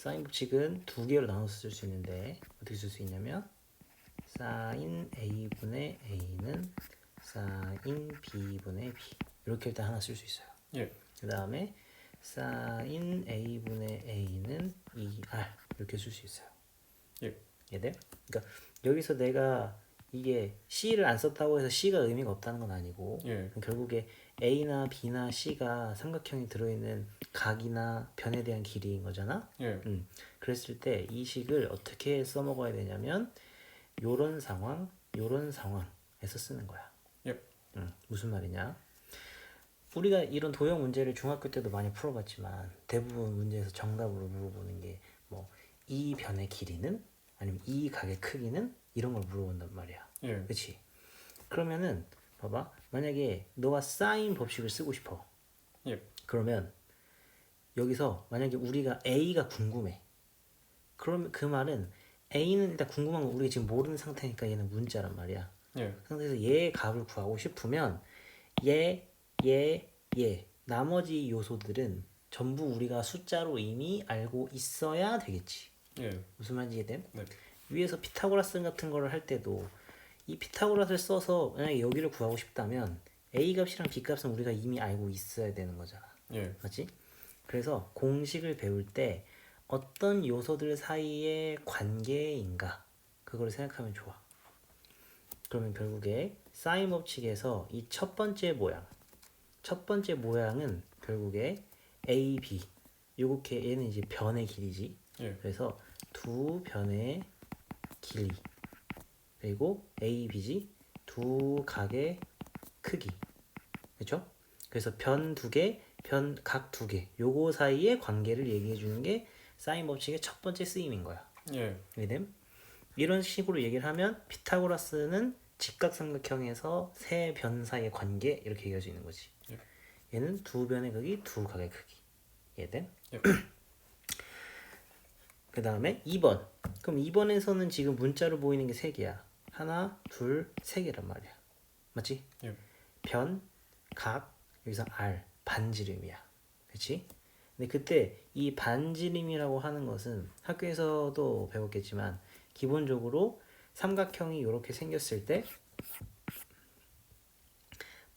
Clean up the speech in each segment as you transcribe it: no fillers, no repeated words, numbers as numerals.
사인 법칙은 두 개로 나눠서 쓸 수 있는데 어떻게 쓸 수 있냐면 사인 a분의 a는 사인 b분의 b 이렇게 일단 하나 쓸 수 있어요. 예. 그 다음에 사인 a분의 a는 2r 이렇게 쓸 수 있어요. 예. 얘들? 그러니까 여기서 내가 이게 C를 안 썼다고 해서 C가 의미가 없다는 건 아니고 예. 결국에 A나 B나 C가 삼각형이 들어있는 각이나 변에 대한 길이인 거잖아. 예. 그랬을 때 이 식을 어떻게 써먹어야 되냐면 요런 상황, 요런 상황에서 쓰는 거야. 예. 무슨 말이냐? 우리가 이런 도형 문제를 중학교 때도 많이 풀어봤지만 대부분 문제에서 정답으로 물어보는 게 뭐 이 변의 길이는 아니면 이 각의 크기는 이런 걸 물어본단 말이야. 예. 그렇지? 그러면은 봐봐. 만약에 너가 사인 법칙을 쓰고 싶어. 예. 그러면 여기서 만약에 우리가 A가 궁금해. 그러면 그 말은 A는 일단 궁금한 건 우리가 지금 모르는 상태니까 얘는 문자란 말이야. 예. 그 상태에서 얘의 값을 구하고 싶으면 얘, 나머지 요소들은 전부 우리가 숫자로 이미 알고 있어야 되겠지. 예. 무슨 말인지 이해됨? 네. 위에서 피타고라스 같은 거를 할 때도 이 피타고라스를 써서 만약에 여기를 구하고 싶다면 A 값이랑 B 값은 우리가 이미 알고 있어야 되는 거잖아. 예. 맞지? 그래서 공식을 배울 때 어떤 요소들 사이의 관계인가 그걸 생각하면 좋아. 그러면 결국에 사인 법칙에서 이 첫 번째 모양은 결국에 A, B 요렇게 얘는 이제 변의 길이지. 예. 그래서 두 변의 길이 그리고 A, B지 두 각의 크기 그렇죠? 그래서 변 두 개, 각 두 개 요거 사이의 관계를 얘기해 주는 게 사인 법칙의 첫 번째 쓰임인 거야. 예. 이해됨? 이런 식으로 얘기를 하면 피타고라스는 직각삼각형에서 세 변 사이의 관계 이렇게 얘기할 수 있는 거지. 예. 얘는 두 변의 크기, 두 각의 크기. 이해됨? 예. 그 다음에 2번. 그럼 2번에서는 지금 문자로 보이는 게 세 개야. 하나, 둘, 세 개란 말이야. 맞지? 예. 변, 각, 여기서 R, 반지름이야. 그치? 근데 그때 이 반지름이라고 하는 것은 학교에서도 배웠겠지만 기본적으로 삼각형이 이렇게 생겼을 때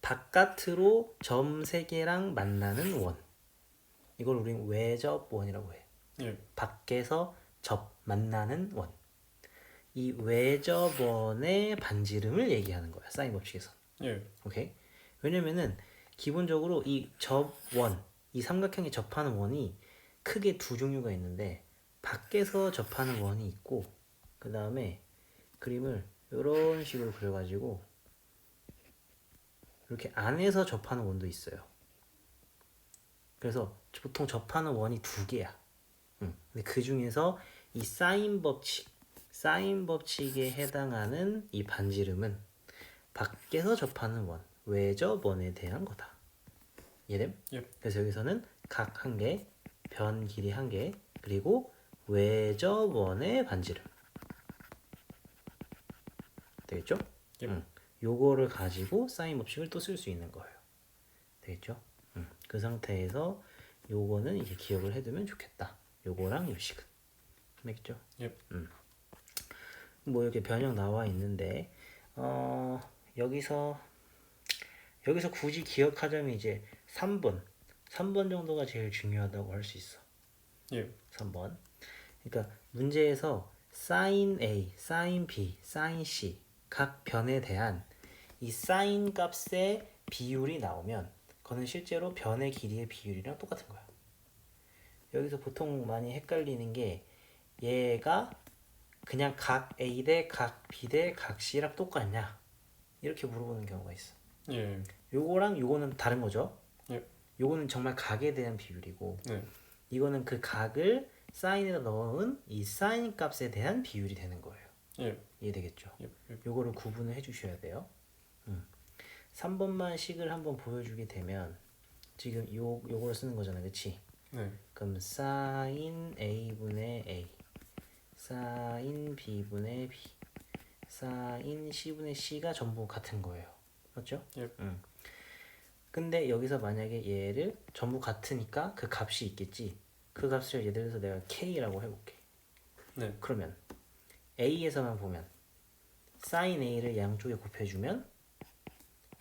바깥으로 점 세 개랑 만나는 원. 이걸 우리는 외접원이라고 해. 예. 밖에서 만나는 원. 이 외접원의 반지름을 얘기하는 거야. 사인 법칙에서. 예. 오케이? 왜냐면은 기본적으로 이 접원, 이 삼각형에 접하는 원이 크게 두 종류가 있는데 밖에서 접하는 원이 있고 그 다음에 그림을 이런 식으로 그려가지고 이렇게 안에서 접하는 원도 있어요. 그래서 보통 접하는 원이 두 개야. 근데 그 중에서 이 사인 법칙에 해당하는 이 반지름은 밖에서 접하는 원, 외접원에 대한 거다. 이해됨? 예. 그래서 여기서는 각 한 개, 변 길이 한 개, 그리고 외접원의 반지름. 되겠죠? 예. 요거를 가지고 사인 법칙을 또 쓸 수 있는 거예요. 되겠죠? 그 상태에서 요거는 이제 기억을 해두면 좋겠다. 요거랑 요 식은. 알겠죠? 예. 뭐 이렇게 변형 나와 있는데 여기서 굳이 기억하자면 이제 3번 정도가 제일 중요하다고 할 수 있어. 예. 3번. 그러니까 문제에서 sin A, sin B, sin C 각 변에 대한 이 sin 값의 비율이 나오면 그거는 실제로 변의 길이의 비율이랑 똑같은 거야. 여기서 보통 많이 헷갈리는 게 얘가 그냥 각 A 대 각 B 대 각 C랑 똑같냐 이렇게 물어보는 경우가 있어. 예. 요거랑 요거는 다른 거죠. 예. 요거는 정말 각에 대한 비율이고 네. 이거는 그 각을 사인에다 넣은 이 사인 값에 대한 비율이 되는 거예요. 예. 이해되겠죠? 예. 예. 요거를 구분을 해주셔야 돼요. 3번만 식을 한번 보여주게 되면 지금 요걸 쓰는 거잖아, 그치? 네. 그럼 sin A분의 A, sin B분의 B, sin C분의 C가 전부 같은 거예요. 맞죠? 예. 근데 여기서 만약에 얘를 전부 같으니까 그 값이 있겠지. 그 값을 예를 들어서 내가 k라고 해볼게. 네. 그러면 a에서만 보면 sin a를 양쪽에 곱해주면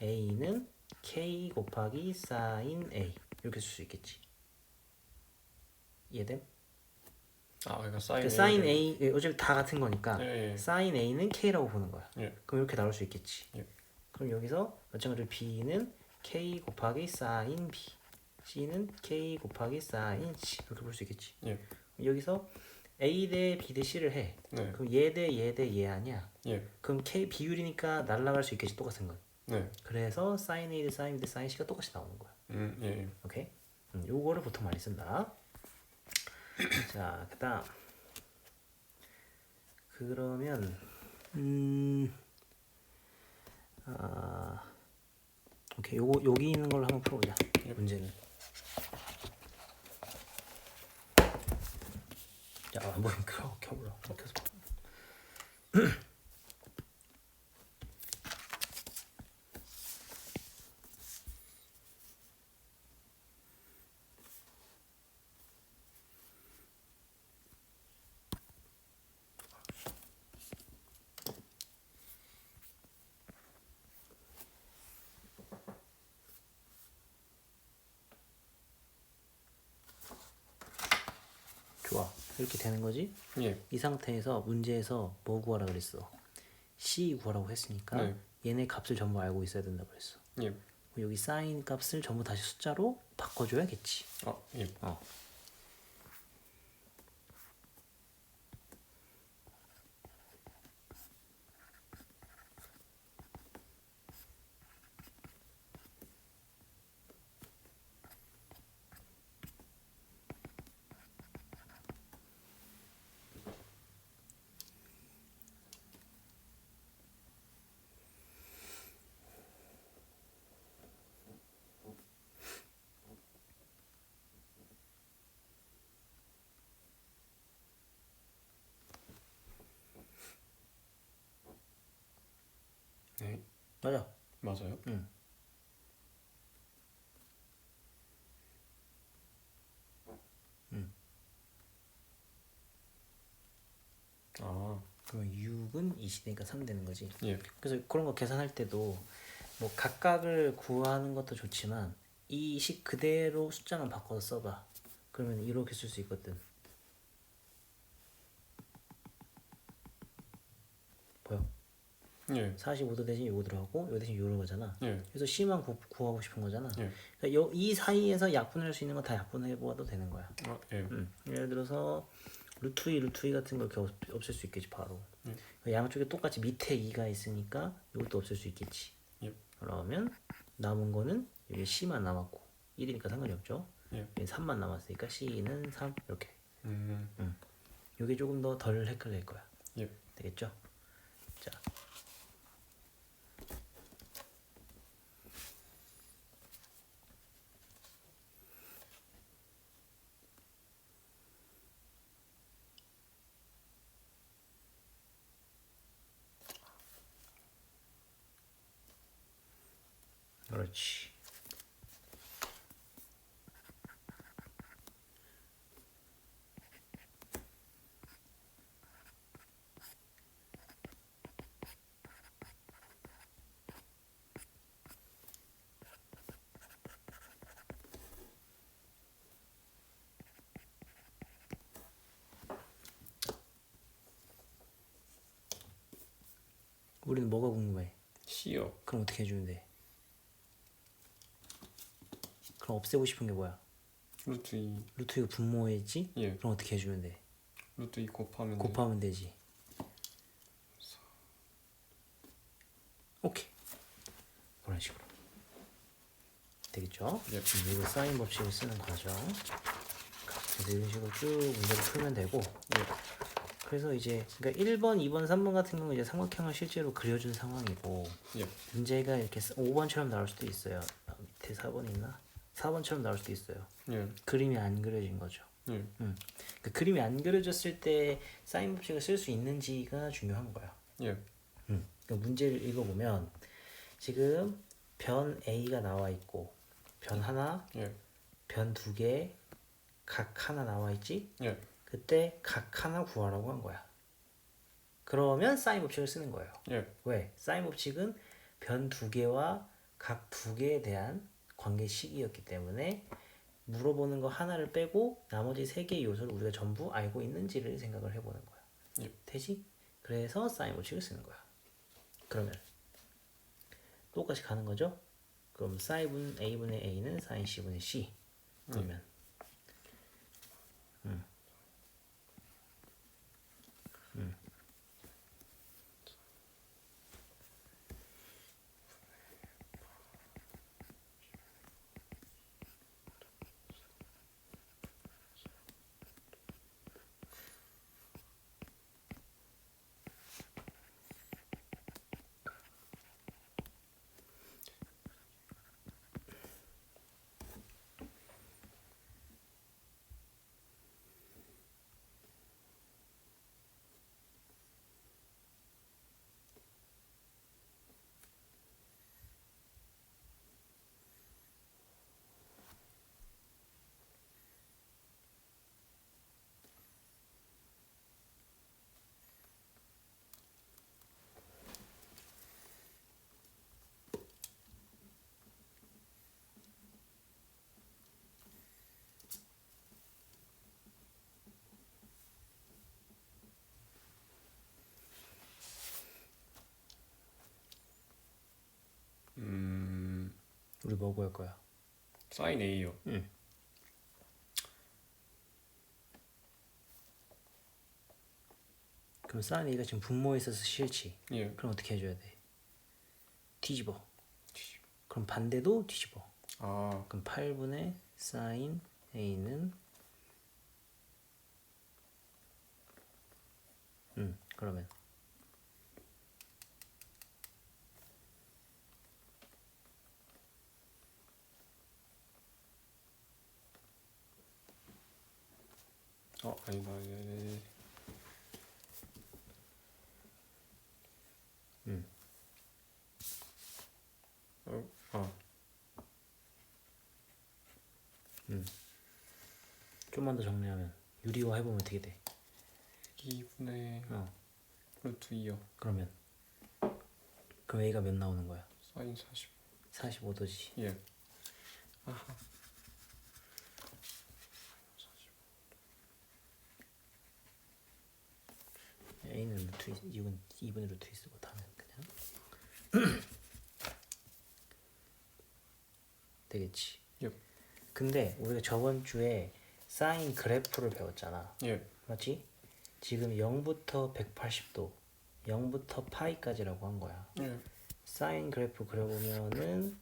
a는 k 곱하기 sin a 이렇게 쓸 수 있겠지. 이해됨? 아, 그러니까 그 사인 sin a 어차피 다 같은 거니까 예, 예. sin a는 k라고 보는 거야. 예. 그럼 이렇게 나올 수 있겠지. 예. 그럼 여기서 마찬가지로 b는 k 곱하기 sin b, c는 k 곱하기 sin c 이렇게 볼 수 있겠지. 예. 여기서 a 대 b 대 c를 해. 네. 그럼 얘 대 얘 대 얘 아니야. 예. 그럼 k 비율이니까 날라갈 수 있겠지, 똑같은 건. 네. 그래서 sin a 대 sin b 대 sin c가 똑같이 나오는 거야. 예. 예. 오케이? 요거를 보통 많이 쓴다. 자, 그다음 그러면 오케이, 요거 여기 있는 걸로 한번 풀어보자. 문제는. 자, 한번 켜보라. 켜서. 좋아. 이렇게 되는 거지? 예. 이 상태에서 문제에서 뭐 구하라 그랬어? C 구하라고 했으니까 네. 얘네 값을 전부 알고 있어야 된다 그랬어. 예. 여기 sin 값을 전부 다시 숫자로 바꿔줘야겠지. 아, 예. 네. 맞아. 맞아요? 응. 아, 그러면 6은 20되니까 3 되는 거지. 예. 그래서 그런 거 계산할 때도 뭐 각각을 구하는 것도 좋지만 이 식 그대로 숫자만 바꿔서 써봐. 그러면 이렇게 쓸 수 있거든. 보여? 예. 45도 대신 요거 들어가고 요 대신 요로 가잖아. 예. 그래서 C만 구하고 싶은 거잖아. 예. 그러니까 이 사이에서 약분할 수 있는 건 다 약분해 보아도 되는 거야. 아, 예. 예를 들어서 루트 2, 루트 2 같은 걸 이렇게 없앨 수 있겠지 바로. 양쪽에 똑같이 밑에 2가 있으니까 이것도 없앨 수 있겠지. 예. 그러면 남은 거는 여기 C만 남았고 1이니까 상관이 없죠. 예. 여기 3만 남았으니까 C는 3 이렇게. 음. 이게 조금 더 덜 헷갈릴 거야. 예. 되겠죠? 자. 그렇지. 우리는 뭐가 궁금해? C요. 그럼 어떻게 해주면 돼? 그럼 없애고 싶은 게 뭐야? 루트 2. 루트 2가 분모했지? 예. 그럼 어떻게 해주면 돼? 루트 2 곱하면 곱하면 되지. 오케이. 그런 식으로 되겠죠? 예. 이거 사인 법칙을 쓰는 과정. 그래서 이런 식으로 쭉 문제를 풀면 되고. 그래서 이제 그러니까 1번, 2번, 3번 같은 경우는 이제 삼각형을 실제로 그려준 상황이고 예. 문제가 이렇게 5번처럼 나올 수도 있어요. 밑에 4번이 있나? 4번처럼 나올 수도 있어요. 예. 그림이 안 그려진 거죠. 예. 그 그림이 안 그려졌을 때 사인 법칙을 쓸 수 있는지가 중요한 거야. 예. 그 문제를 읽어보면 지금 변 A가 나와 있고 변 하나, 예. 변 두 개가 각 하나 나와 있지? 예. 그때 각 하나 구하라고 한 거야. 그러면 사인 법칙을 쓰는 거예요. 예. 왜? 사인 법칙은 변 두 개와 각 두 개에 대한 관계식이었기 때문에 물어보는 거 하나를 빼고 나머지 세 개의 요소를 우리가 전부 알고 있는지를 생각을 해보는 거야. 예. 되지? 그래서 사인 법칙을 쓰는 거야. 그러면 똑같이 가는 거죠? 그럼 사인 A분의 A는 사인 C분의 C. 그러면 우리 뭐 구할 거야? 사인 A요. 그럼 사인 A가 지금 분모에 있어서 싫지? 예. 그럼 어떻게 해줘야 돼? 뒤집어. 그럼 반대도 뒤집어. 아. 그럼 8분의 사인 A는 그러면 아니다. 예. 아. 좀만 더 정리하면 유리화 해보면 어떻게 돼? 2분의 루트 2요. 그러면 그럼 A가 몇 나오는 거야? 사인 45. 45도지. 예. 아하. A는 루트 2분의 루트 2 쓰고 다음은 그냥 되겠지. 예. 근데 우리가 저번 주에 사인 그래프를 배웠잖아. 예. 맞지? 지금 0부터 180도, 0부터 파이까지라고 한 거야. 예. 사인 그래프 그려보면은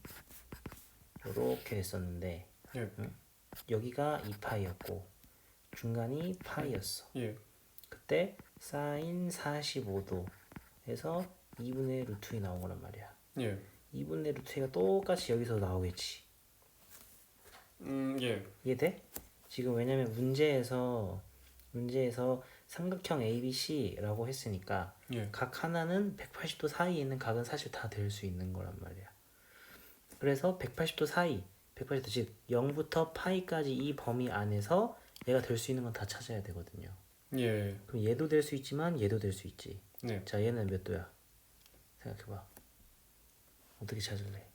이렇게 됐었는데 예. 여기가 2파이였고 중간이 파이였어. 예. 그때 사인 45도에서 2분의 루트 2 나온 거란 말이야. 예. 2분의 루트 2가 똑같이 여기서 나오겠지. 예. 이해돼? 지금 왜냐면 문제에서 삼각형 ABC라고 했으니까 예. 각 하나는 180도 사이에 있는 각은 사실 다 될 수 있는 거란 말이야. 그래서 180도 사이, 180도 즉 0부터 파이까지 이 범위 안에서 얘가 될 수 있는 건 다 찾아야 되거든요. 예. 그럼 얘도 될 수 있지만 얘도 될 수 있지. 네. 자, 얘는 몇 도야? 생각해봐. 어떻게 찾을래?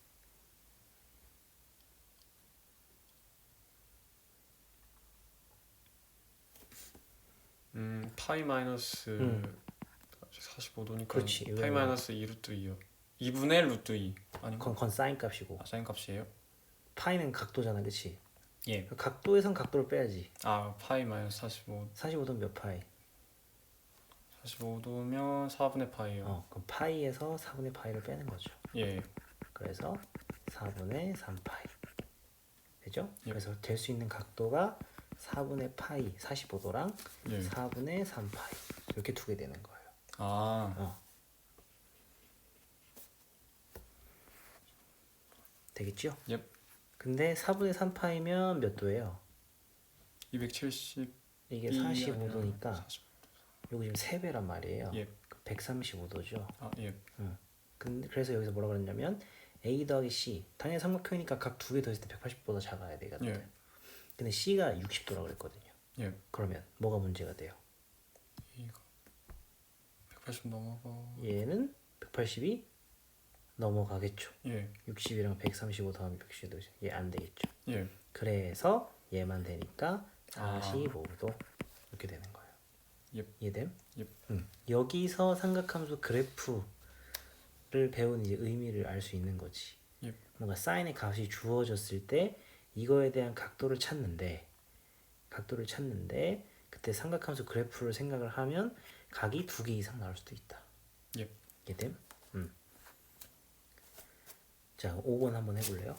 파이 마이너스 45도니까 그렇지. 파이 마이너스 2 루트 2요. 2분의 루트 2 아닌가? 그건 사인 값이고 사인 값이에요? 파이는 각도잖아, 그치? 예. 각도에선 각도를 빼야지. 파이 마이너스 45. 45도는 몇 파이? 45도면 4분의 파이요. 그럼 파이에서 4분의 파이를 빼는 거죠. 예. 그래서 4분의 3파이 되죠? 예. 그래서 될 수 있는 각도가 4분의 파이 45도랑 예. 4분의 3파이 이렇게 두 개 되는 거예요. 되겠죠? 예. 근데 4분의 3파이면 몇 도예요? 270. 이게 45도니까 여기 지금 3배란 말이에요. 예. 135도죠. 예. 그래서 여기서 뭐라 그랬냐면 A 더하기 C 당연히 삼각형이니까 각 두 개 더했을 때 180보다 작아야 되거든. 예. 근데 C가 60도라고 그랬거든요. 예. 그러면 뭐가 문제가 돼요? 이거 180 넘어가. 얘는 180이 넘어가겠죠. 예. 60이랑 135 더하면 160도 얘 안 되겠죠. 예. 그래서 얘만 되니까 아. 45도 이렇게 되는 거예요. 예. 이해됨? 예. 여기서 삼각함수 그래프를 배운 이제 의미를 알 수 있는 거지. 예. 뭔가 사인의 값이 주어졌을 때 이거에 대한 각도를 찾는데 그때 삼각함수 그래프를 생각을 하면 각이 2개 이상 나올 수도 있다. 예. 이해됨? 자, 5번 한번 해볼래요?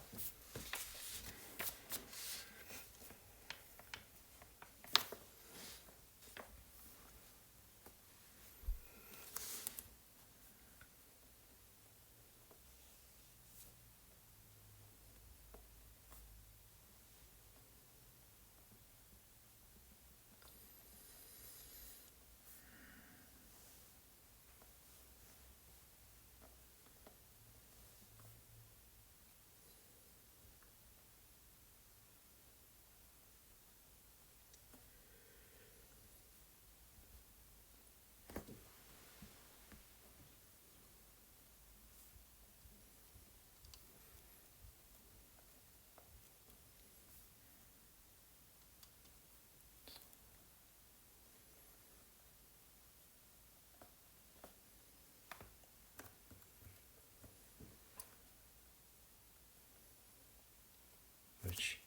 그렇지.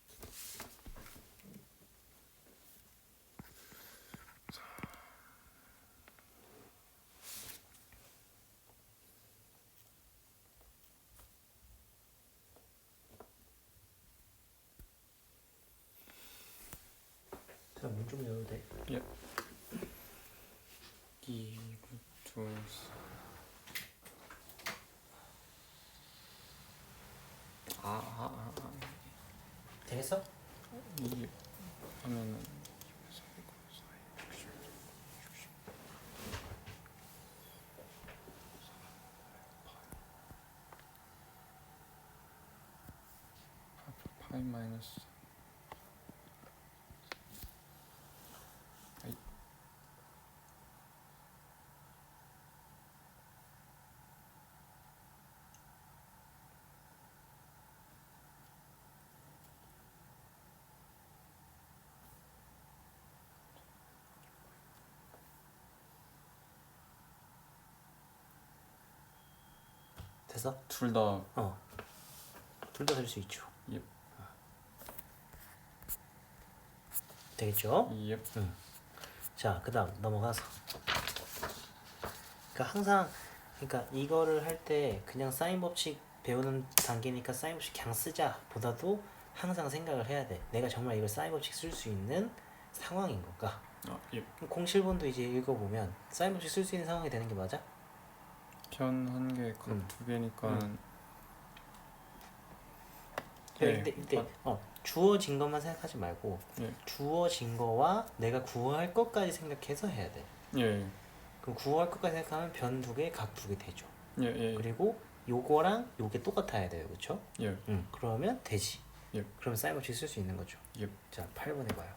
자, 문 좀 열어도 돼. 예. 2 루트 되겠어? 2 하면은 8 마이너스 됐어? 둘 다 둘 다 될 수 있죠. 예. 되겠죠? 예. 자, 그다음 넘어가서. 그러니까 항상 이거를 할 때 그냥 사인 법칙 배우는 단계니까 사인 법칙 그냥 쓰자 보다도 항상 생각을 해야 돼. 내가 정말 이걸 사인 법칙 쓸 수 있는 상황인 건가? 예. 07번도 이제 읽어보면 사인 법칙 쓸 수 있는 상황이 되는 게 맞아? 편 한 개, 각 두 개니까. 이때 주어진 것만 생각하지 말고 예. 주어진 거와 내가 구할 것까지 생각해서 해야 돼. 예. 그럼 구할 것까지 생각하면 변 두 개, 각 두 개 되죠. 예. 예. 그리고 요거랑 요게 똑같아야 돼요, 그렇죠? 예. 그러면 되지. 예. 그럼 사인 법칙 쓸 수 있는 거죠. 예. 자, 8번 해봐요.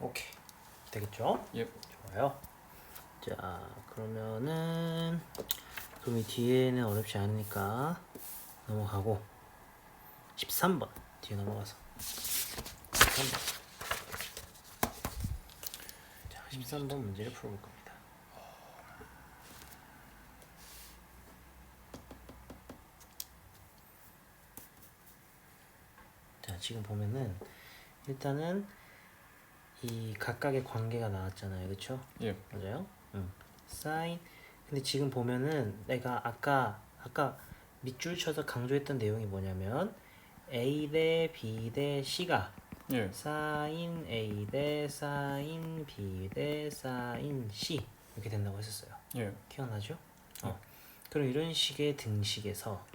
오케이. 되겠죠? 예. 좋아요. 자, 그러면은 그럼 이 뒤에는 어렵지 않으니까 넘어가고 13번 뒤에 넘어가서 13번. 자, 13번 문제를 풀어볼 겁니다. 자, 지금 보면은 일단은 이 각각의 관계가 나왔잖아요, 그렇죠? 예. 맞아요? 응. 사인. 근데 지금 보면은 내가 아까 밑줄 쳐서 강조했던 내용이 뭐냐면 A 대 B 대 C가 예. 사인 A 대 사인 B 대 사인 C 이렇게 된다고 했었어요. 예. 기억나죠? 그럼 이런 식의 등식에서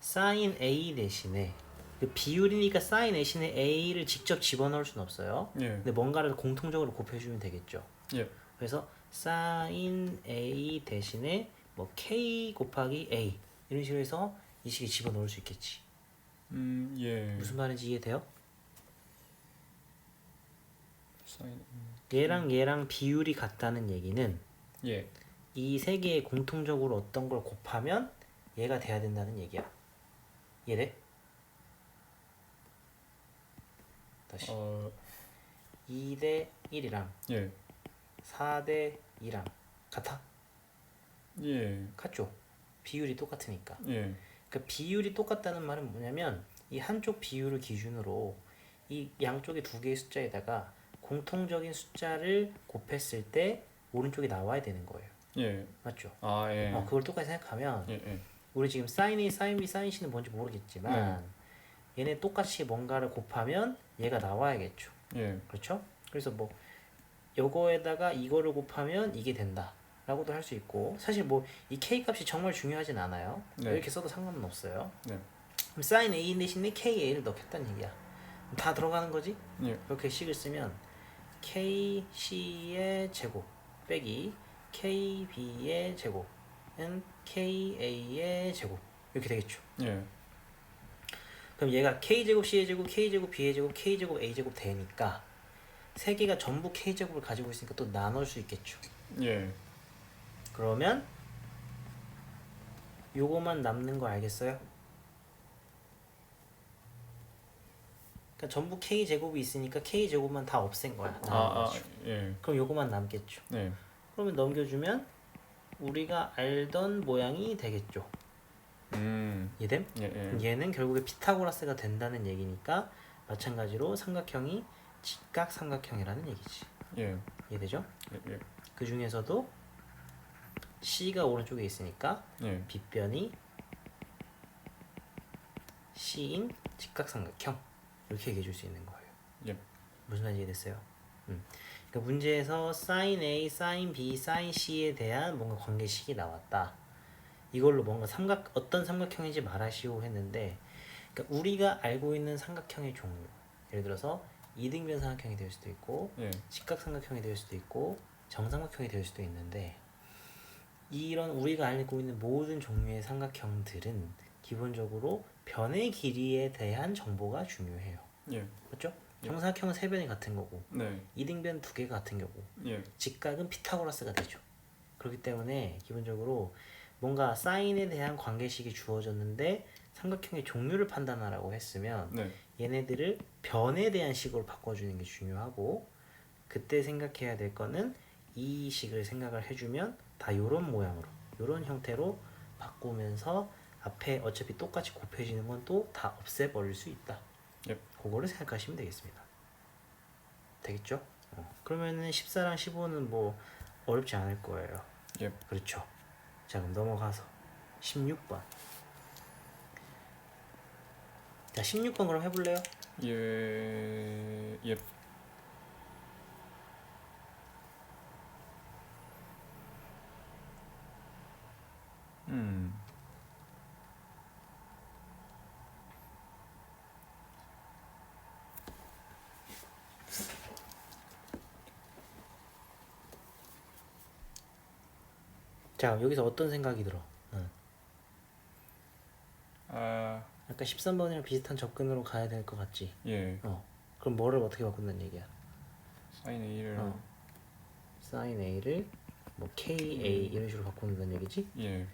사인 A 대신에 그 비율이니까 사인 대신에 A를 직접 집어넣을 수는 없어요. 예. 근데 뭔가를 공통적으로 곱해주면 되겠죠. 예. 그래서 사인 A 대신에 뭐 K 곱하기 A 이런 식으로 해서 이 식에 집어넣을 수 있겠지. 예. 무슨 말인지 이해돼요? 사인. 얘랑 비율이 같다는 얘기는 예. 이 세 개에 공통적으로 어떤 걸 곱하면 얘가 돼야 된다는 얘기야. 이해돼? 다시 2 대 1이랑 예. 4 대 2랑 같아? 예. 같죠? 비율이 똑같으니까. 예. 그러니까 비율이 똑같다는 말은 뭐냐면 이 한쪽 비율을 기준으로 이 양쪽의 두 개의 숫자에다가 공통적인 숫자를 곱했을 때 오른쪽이 나와야 되는 거예요. 예. 맞죠? 아, 예. 그걸 똑같이 생각하면 예. 예. 우리 지금 사인 A, 사인 B, 사인 C는 뭔지 모르겠지만 얘네 똑같이 뭔가를 곱하면 얘가 나와야겠죠. 예. 그렇죠? 그래서 뭐 요거에다가 이거를 곱하면 이게 된다 라고도 할 수 있고 사실 뭐 이 K 값이 정말 중요하진 않아요. 네. 이렇게 써도 상관은 없어요. 네. 그럼 sin A 대신에 KA를 넣겠다는 얘기야. 다 들어가는 거지? 예. 이렇게 식을 쓰면 KC의 제곱 빼기 KB의 제곱은 KA의 제곱 이렇게 되겠죠. 예. 그럼 얘가 K제곱 C의 제곱 K제곱 B의 제곱 K제곱 A제곱 되니까 세 개가 전부 K제곱을 가지고 있으니까 또 나눌 수 있겠죠. 예. 그러면 요거만 남는 거 알겠어요? 그러니까 전부 K제곱이 있으니까 K제곱만 다 없앤 거야. 예. 그럼 요거만 남겠죠. 네. 그러면 넘겨주면 우리가 알던 모양이 되겠죠. 이해됨? 예. 예. 얘는 결국에 피타고라스가 된다는 얘기니까 마찬가지로 삼각형이 직각삼각형이라는 얘기지. 예. 이해되죠? 예. 예. 그 중에서도 C가 오른쪽에 있으니까 예. 빗변이 C인 직각삼각형 이렇게 얘기해 줄 수 있는 거예요. 예. 무슨 말인지 이해됐어요? 그러니까 문제에서 sin A, sin B, sin C에 대한 뭔가 관계식이 나왔다. 이걸로 뭔가 어떤 삼각형인지 말하시오 했는데 그러니까 우리가 알고 있는 삼각형의 종류 예를 들어서 이등변 삼각형이 될 수도 있고 예. 직각삼각형이 될 수도 있고 정삼각형이 될 수도 있는데 이런 우리가 알고 있는 모든 종류의 삼각형들은 기본적으로 변의 길이에 대한 정보가 중요해요. 예. 맞죠? 정사각형은 세 변이 같은 거고 네. 이등변 두 개가 같은 거고 예. 직각은 피타고라스가 되죠. 그렇기 때문에 기본적으로 뭔가 사인에 대한 관계식이 주어졌는데 삼각형의 종류를 판단하라고 했으면 네. 얘네들을 변에 대한 식으로 바꿔주는 게 중요하고 그때 생각해야 될 거는 이 식을 생각을 해주면 다 요런 모양으로 요런 형태로 바꾸면서 앞에 어차피 똑같이 곱해지는 건 또 다 없애버릴 수 있다. 예. 그거를 생각하시면 되겠습니다. 되겠죠? 그러면은 14랑 15는 뭐 어렵지 않을 거예요. 예. 그렇죠. 자 그럼 넘어가서 16번. 자 16번 그럼 해볼래요? 예. 예. 자 여기서 어떤 생각이 들어? 아, 아까 13번이랑 비슷한 접근으로 가야 될 것 같지? 예. 그럼 뭐를 어떻게 바꾼다는 얘기야? 사인 A를 어. sin a를 뭐 ka 이런 식으로 바꾼다는 얘기지? 예.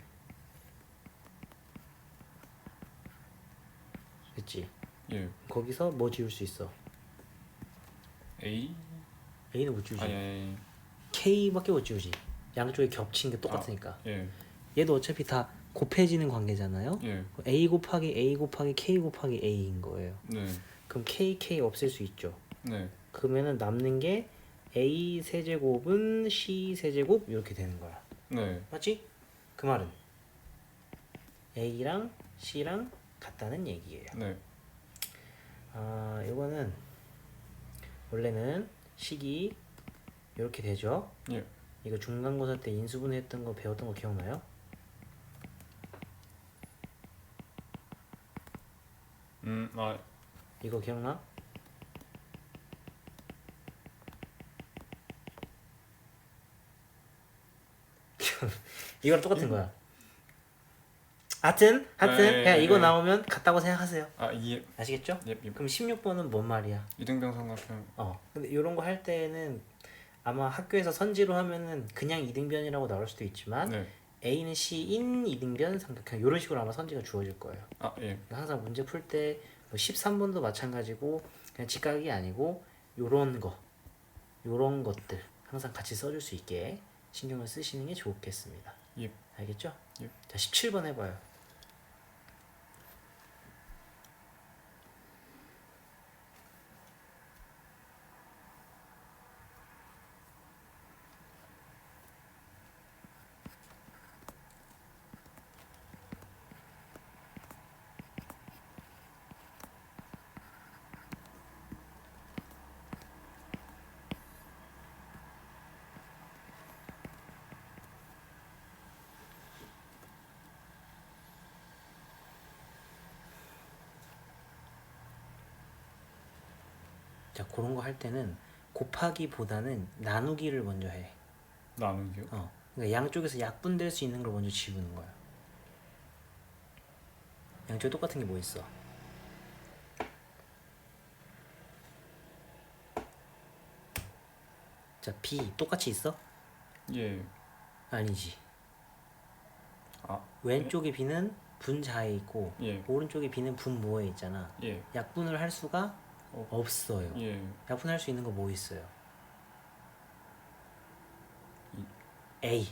그치? 예. 거기서 뭐 지울 수 있어? A? a는 못 지우지. 아니. k밖에 못 지우지. 양쪽에 겹친 게 똑같으니까. 예. 얘도 어차피 다 곱해지는 관계잖아요. 예. a 곱하기 k 곱하기 a인 거예요. 네. 그럼 k 없앨 수 있죠. 네. 그러면은 남는 게 a 세제곱은 c 세제곱 이렇게 되는 거야. 네. 맞지? 그 말은 a랑 c랑 같다는 얘기예요. 네. 아, 이거는 원래는 식이 이렇게 되죠. 예. 이거 중간고사 때 인수분해 했던 거 배웠던 거 기억나요? 아, 이거 기억나? 이거랑 똑같은 거야. 하여튼 그냥 이거 나오면 같다고 생각하세요. 예. 아시겠죠? 예. 그럼 16번은 뭔 말이야? 이등병 삼각형. 근데 이런 거 할 때는 아마 학교에서 선지로 하면은 그냥 이등변이라고 나올 수도 있지만 네. A는 C인 이등변 삼각형 이런 식으로 아마 선지가 주어질 거예요. 예. 항상 문제 풀 때 13번도 마찬가지고 그냥 직각이 아니고 요런 것들 항상 같이 써줄 수 있게 신경을 쓰시는 게 좋겠습니다. 예. 알겠죠? 예. 자, 17번 해봐요. 자, 그런 거 할 때는 곱하기보다는 나누기를 먼저 해. 나누기요? 그러니까 양쪽에서 약분될 수 있는 걸 먼저 지우는 거야. 양쪽에 똑같은 게 뭐 있어? 자, B 똑같이 있어? 예. 아니지. 아, 왼쪽에 B는 분자에 있고 예. 오른쪽에 B는 분모에 있잖아. 예. 약분을 할 수가 없어요. 예. 약분할 수 있는 거 뭐 있어요? A.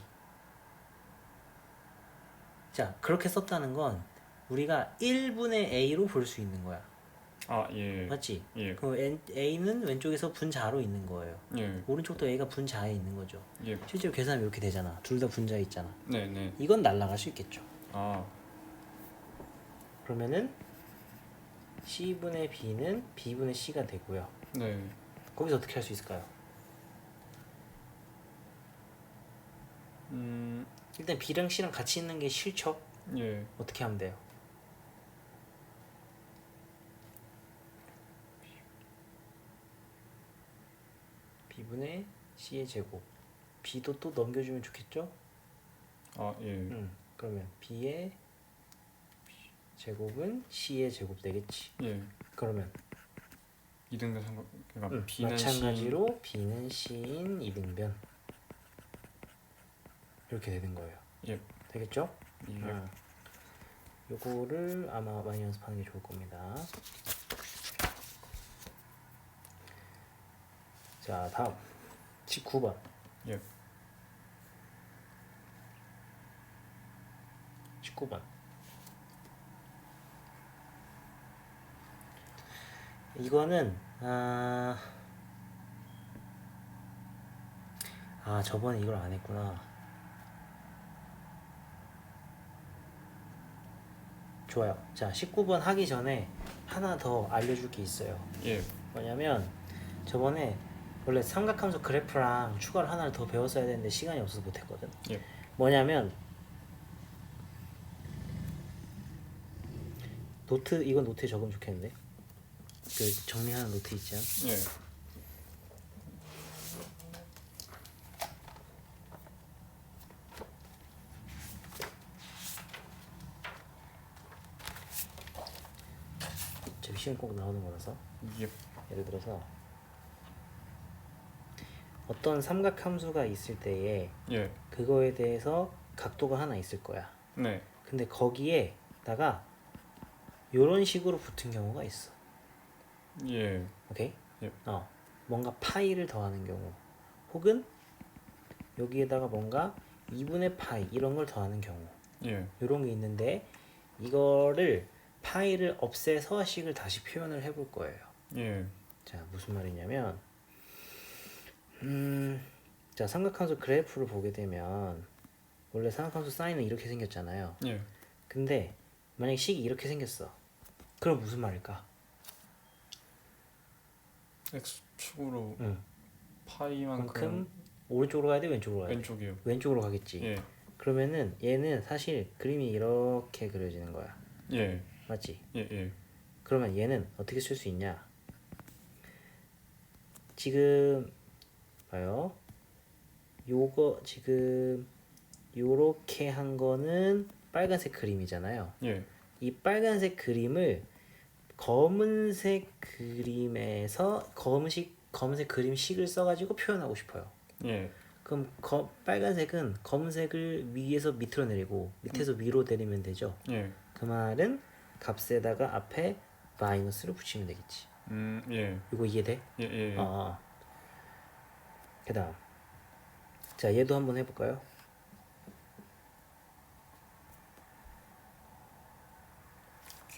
자, 그렇게 썼다는 건 우리가 1분의 A로 볼 수 있는 거야. 예. 맞지? 예. 그럼 A는 왼쪽에서 분자로 있는 거예요. 예. 오른쪽도 A가 분자에 있는 거죠. 예. 실제로 계산하면 이렇게 되잖아. 둘 다 분자에 있잖아. 네, 네. 이건 날라갈 수 있겠죠. 그러면은 C분의 B는 B분의 C가 되고요. 네. 거기서 어떻게 할 수 있을까요? 일단 B랑 C랑 같이 있는 게 싫죠? 예. 어떻게 하면 돼요? B분의 C의 제곱. B도 또 넘겨주면 좋겠죠? 예. 그러면 B의 제곱은 C의 제곱 되겠지. 예. 그러면 이등변 삼각. 그러니까 B는 마찬가지로 B는 C인 이등변 이렇게 되는 거예요. 예. 되겠죠? 예. 요거를 아마 많이 연습하는 게 좋을 겁니다. 자, 다음 19번. 예. 19번. 이거는 저번에 이걸 안 했구나. 좋아요. 자, 19번 하기 전에 하나 더 알려줄 게 있어요. 예. 뭐냐면 저번에 원래 삼각함수 그래프랑 추가로 하나를 더 배웠어야 되는데 시간이 없어서 못했거든. 예. 뭐냐면 노트, 이건 노트에 적으면 좋겠는데, 그 정리하는 노트 있지 않? 예. 제 시험 꼭 나오는 거라서. 예. 예를 들어서 어떤 삼각함수가 있을 때에 예. 그거에 대해서 각도가 하나 있을 거야. 네. 근데 거기에다가 요런 식으로 붙은 경우가 있어. 예. 오케이? 예. 뭔가 파이를 더하는 경우 혹은 여기에다가 뭔가 2분의 파이 이런 걸 더하는 경우 예. 요런 게 있는데 이거를 파이를 없애서 식을 다시 표현을 해볼 거예요. 예. 자, 무슨 말이냐면 자, 삼각함수 그래프를 보게 되면 원래 삼각함수 사인은 이렇게 생겼잖아요. 예. 근데 만약에 식이 이렇게 생겼어. 그럼 무슨 말일까? x축으로 응. 파이만큼 만큼 오른쪽으로 가야 돼, 왼쪽으로 가야 돼? 왼쪽이요. 왼쪽으로 가겠지. 예. 그러면은 얘는 사실 그림이 이렇게 그려지는 거야. 예. 맞지? 예. 예. 그러면 얘는 어떻게 쓸 수 있냐? 지금 봐요. 요거 지금 요렇게 한 거는 빨간색 그림이잖아요. 예. 이 빨간색 그림을 검은색 그림에서 검은색 그림식을 써가지고 표현하고 싶어요. 예. 그럼 빨간색은 검은색을 위에서 밑으로 내리고 밑에서 위로 내리면 되죠. 예. 그 말은 값에다가 앞에 마이너스를 붙이면 되겠지. 예. 이거 이해돼? 예. 예. 그다음 자 얘도 한번 해볼까요?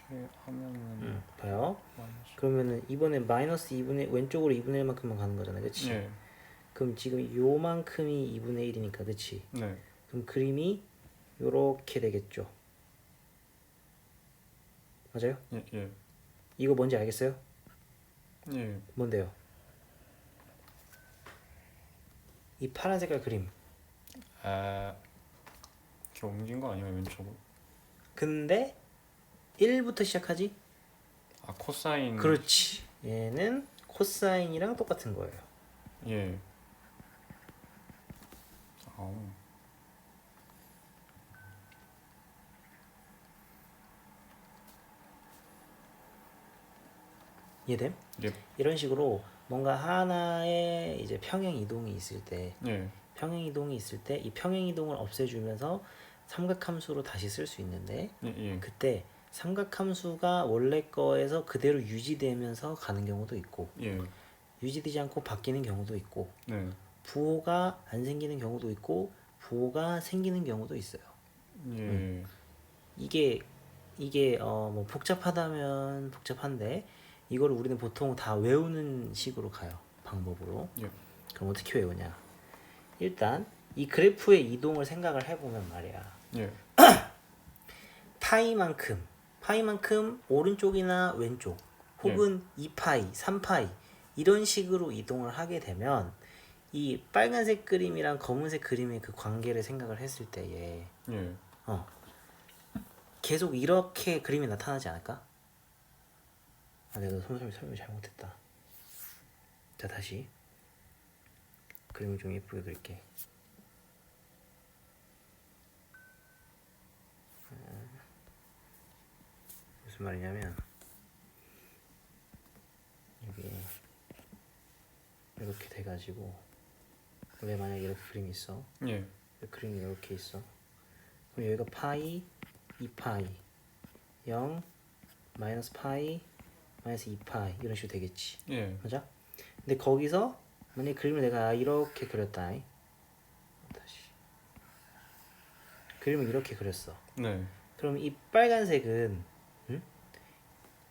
이렇게 하면은 봐요. 마이너스. 그러면은 이번에 마이너스 2분의 왼쪽으로 2분의 1만큼만 가는 거잖아, 그렇지? 예. 그럼 지금 요만큼이 2분의 1이니까, 그렇지? 네. 그럼 그림이 요렇게 되겠죠. 맞아요? 예. 예. 이거 뭔지 알겠어요? 예. 뭔데요? 이 파란 색깔 그림. 아. 이렇게 옮긴 거 아니에요, 왼쪽으로? 근데 1부터 시작하지? 아, 코사인. 그렇지. 얘는 코사인이랑 똑같은 거예요. 예. 아우. 이해됨? 예. 이런 식으로 뭔가 하나의 이제 평행 이동이 있을 때 예. 평행 이동이 있을 때 이 평행 이동을 없애주면서 삼각함수로 다시 쓸 수 있는데 예. 예. 그때 삼각함수가 원래 거에서 그대로 유지되면서 가는 경우도 있고 예. 유지되지 않고 바뀌는 경우도 있고 네. 부호가 안 생기는 경우도 있고 부호가 생기는 경우도 있어요. 예. 이게 뭐 복잡하다면 복잡한데 이걸 우리는 보통 다 외우는 식으로 가요. 방법으로. 예. 그럼 어떻게 외우냐? 일단 이 그래프의 이동을 생각을 해보면 말이야. 예. 파이만큼 오른쪽이나 왼쪽 혹은 2파이, 3파이 이런 식으로 이동을 하게 되면 이 빨간색 그림이랑 검은색 그림의 그 관계를 생각을 했을 때에 예. 계속 이렇게 그림이 나타나지 않을까? 내가 설명 잘못했다. 자, 다시 그림을 좀 예쁘게 그릴게. 무슨 말이냐면 여기 이렇게 돼가지고 원래 만약에 이렇게 그림이 있어. 예. 그림이 이렇게 있어. 그럼 여기가 파이, 2파이, 0, 마이너스 파이, 마이너스 2파이 이런 식으로 되겠지. 예. 맞아? 근데 거기서 만약에 그림을 내가 이렇게 그렸다. 다시 그림을 이렇게 그렸어. 네. 그럼 이 빨간색은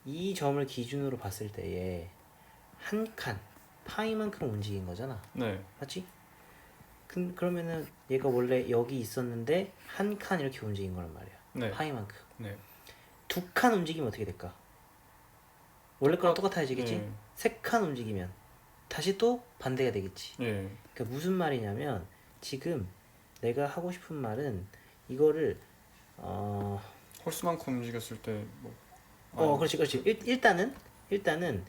이 점을 기준으로 봤을 때에 한 칸 파이만큼 움직인 거잖아. 네. 맞지? 그러면은 얘가 원래 여기 있었는데 한 칸 이렇게 움직인 거란 말이야. 네. 파이만큼. 네. 두 칸 움직이면 어떻게 될까? 원래 거랑 똑같아지겠지? 예. 세 칸 움직이면 다시 또 반대가 되겠지. 예. 그러니까 무슨 말이냐면 지금 내가 하고 싶은 말은 이거를 홀수만큼 움직였을 때 뭐. 그렇지. 일단은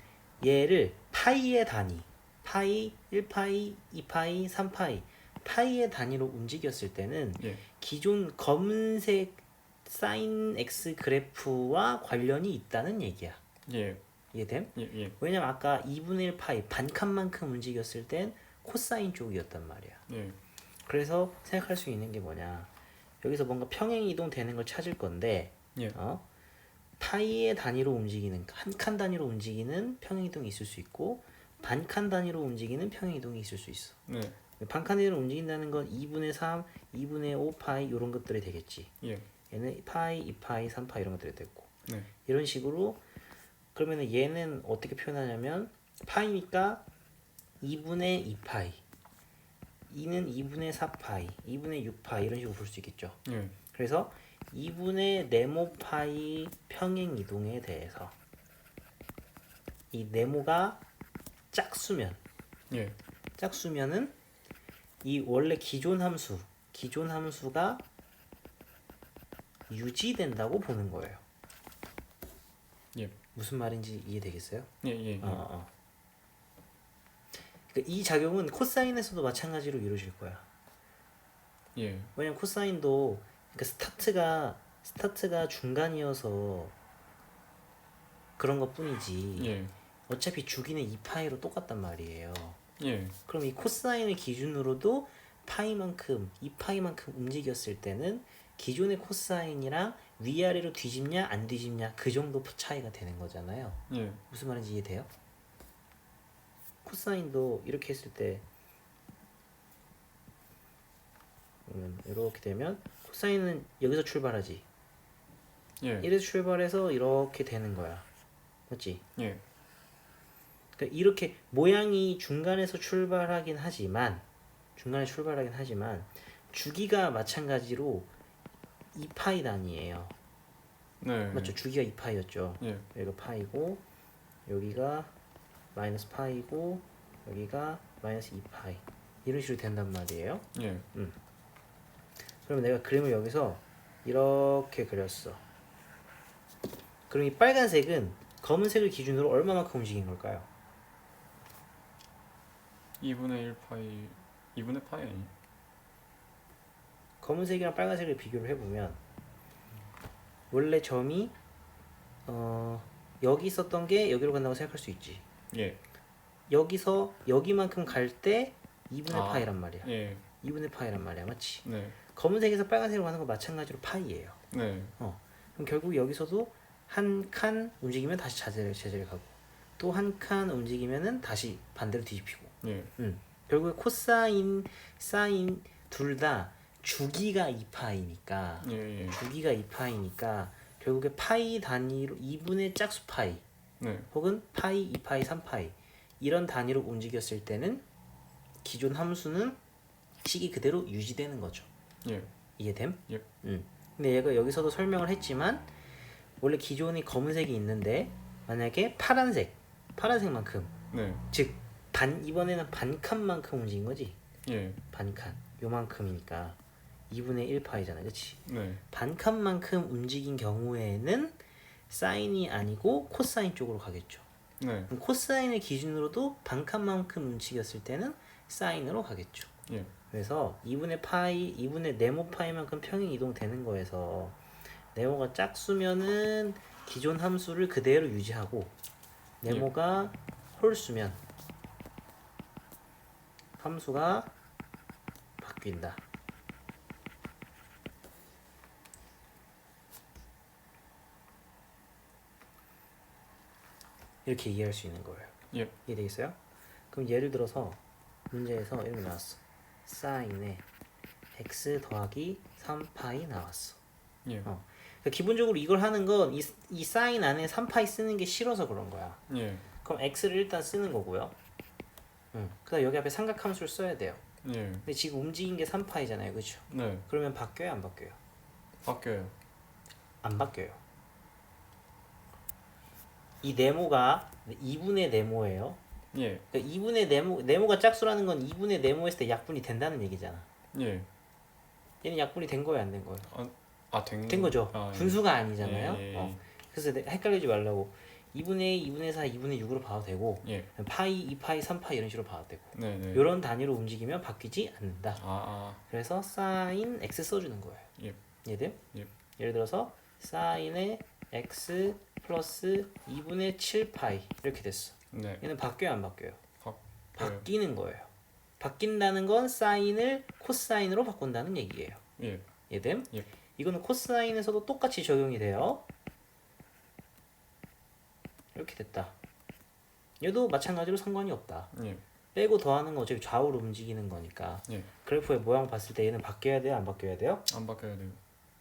얘를 파이의 단위, 파이, 1파이, 2파이, 3파이, 파이의 단위로 움직였을 때는 예. 기존 검은색 사인 X 그래프와 관련이 있다는 얘기야. 예. 이해됨? 예, 예. 왜냐면 아까 2분의 1 파이 반칸만큼 움직였을 땐 코사인 쪽이었단 말이야. 예. 그래서 생각할 수 있는 게 뭐냐, 여기서 뭔가 평행 이동 되는 걸 찾을 건데 예. 파이의 단위로 움직이는, 한 칸 단위로 움직이는 평행 이동이 있을 수 있고 반칸 단위로 움직이는 평행 이동이 있을 수 있어. 네. 반칸 단위로 움직인다는 건 2분의 3, 2분의 5 파이 이런 것들이 되겠지. 예. 얘는 파이, 2파이, 3파이 이런 것들이 됐고, 네. 이런 식으로. 그러면 얘는 어떻게 표현하냐면 파이니까 2분의 2파이, 2는 2분의 4파이, 2분의 6파이 이런 식으로 볼 수 있겠죠. 예. 그래서 2분의 네모파이 평행 이동에 대해서 이 네모가 짝수면, 예. 짝수면은 이 원래 기존 함수가 유지된다고 보는 거예요. 예. 무슨 말인지 이해되겠어요? 예, 예. 그러니까 이 작용은 코사인에서도 마찬가지로 이루어질 거야. 예. 왜냐면 코사인도, 그러니까 스타트가 중간이어서 그런 것 뿐이지. 예. 어차피 주기는 2파이로 똑같단 말이에요. 예. 그럼 이 코사인을 기준으로도 파이만큼, 2파이만큼 움직였을 때는 기존의 코사인이랑 위아래로 뒤집냐 안 뒤집냐 그 정도 차이가 되는 거잖아요. 예. 무슨 말인지 이해돼요? 코사인도 이렇게 했을 때, 이렇게 되면 코사인은 여기서 출발하지. 예. 이래서 출발해서 이렇게 되는 거야. 맞지? 예. 그러니까 이렇게 모양이 중간에서 출발하긴 하지만 주기가 마찬가지로 2파이 단위예요. 네. 맞죠? 주기가 2파이였죠. 예. 여기가 파이고 여기가 마이너스 파이고 여기가 마이너스 2파이 이런 식으로 된단 말이에요. 예. 그러면 내가 그림을 여기서 이렇게 그렸어. 그럼 이 빨간색은 검은색을 기준으로 얼마만큼 움직인 걸까요? 2분의 1 파이 2분의 파이 아니? 검은색이랑 빨간색을 비교를 해보면 원래 점이 여기 있었던 게 여기로 간다고 생각할 수 있지. 예. 여기서 여기만큼 갈 때 2분의 아, 파이란 말이야. 예. 2분의 파이란 말이야. 맞지? 네. 검은색에서 빨간색으로 가는 건 마찬가지로 파이예요. 네. 그럼 결국 여기서도 한 칸 움직이면 다시 제자리에 가고 또 한 칸 움직이면은 다시 반대로 뒤집히고. 예. 결국에 코사인, 사인 둘 다 주기가 2파이니까 예. 예. 주기가 2파이니까 결국에 파이 단위로 2분의 짝수 파이 네. 혹은 파이, 2파이, 3파이 이런 단위로 움직였을 때는 기존 함수는 식이 그대로 유지되는 거죠. 예. 이해됨? 예. 근데 얘가 여기서도 설명을 했지만 원래 기존이 검은색이 있는데 만약에 파란색만큼, 네. 즉 이번에는 반칸만큼 움직인 거지. 예. 반칸 요만큼이니까 2분의 1파이잖아. 그치? 네. 반칸만큼 움직인 경우에는 사인이 아니고 코사인 쪽으로 가겠죠. 네. 그럼 코사인을 기준으로도 반칸만큼 움직였을 때는 사인으로 가겠죠. 예. 그래서 2분의 네모 파이만큼 평행 이동되는 거에서 네모가 짝수면은 기존 함수를 그대로 유지하고 네모가 홀수면 함수가 바뀐다. 이렇게 이해할 수 있는 거예요. 예. 이해되겠어요? 그럼 예를 들어서 문제에서 이렇게 나왔어. 사인에 x 더하기 3파이 나왔어. 예. 그러니까 기본적으로 이걸 하는 건 이 사인 안에 3파이 쓰는 게 싫어서 그런 거야. 예. 그럼 x를 일단 쓰는 거고요. 그다음 여기 앞에 삼각함수를 써야 돼요. 예. 근데 지금 움직인 게 3파이잖아요. 그렇죠? 네. 그러면 바뀌어요, 안 바뀌어요? 바뀌어요. 안 바뀌어요. 이 네모가 2분의 네모예요. 예. 그러니까 2분의 네모가 짝수라는 건 2분의 네모했을 때 약분이 된다는 얘기잖아. 예. 얘는 약분이 된 거예요, 안 된 거예요? 된 거죠. 아, 예. 분수가 아니잖아요. 예, 예. 그래서 헷갈리지 말라고 2분의 2, 2분의 4, 2분의 6으로 봐도 되고 예. 파이, 2파이, 3파이 이런 식으로 봐도 되고 네, 네. 이런 단위로 움직이면 바뀌지 않는다. 그래서 그래서 사인 x 써주는 거예요. 예. 이해돼요? 예. 예를 들어서 사인의 x 플러스 2분의 7파이 이렇게 됐어. 네. 얘는 바뀌어요 안 바뀌어요? 바뀌어요. 바뀌는 거예요. 바뀐다는 건 사인을 코사인으로 바꾼다는 얘기예요. 예. 이해됨? 예. 이거는 코사인에서도 똑같이 적용이 돼요. 이렇게 됐다. 얘도 마찬가지로 상관이 없다. 예. 빼고 더하는 거 어차피 좌우로 움직이는 거니까. 예. 그래프의 모양 봤을 때 얘는 바뀌어야 돼요 안 바뀌어야 돼요? 안 바뀌어야 돼요.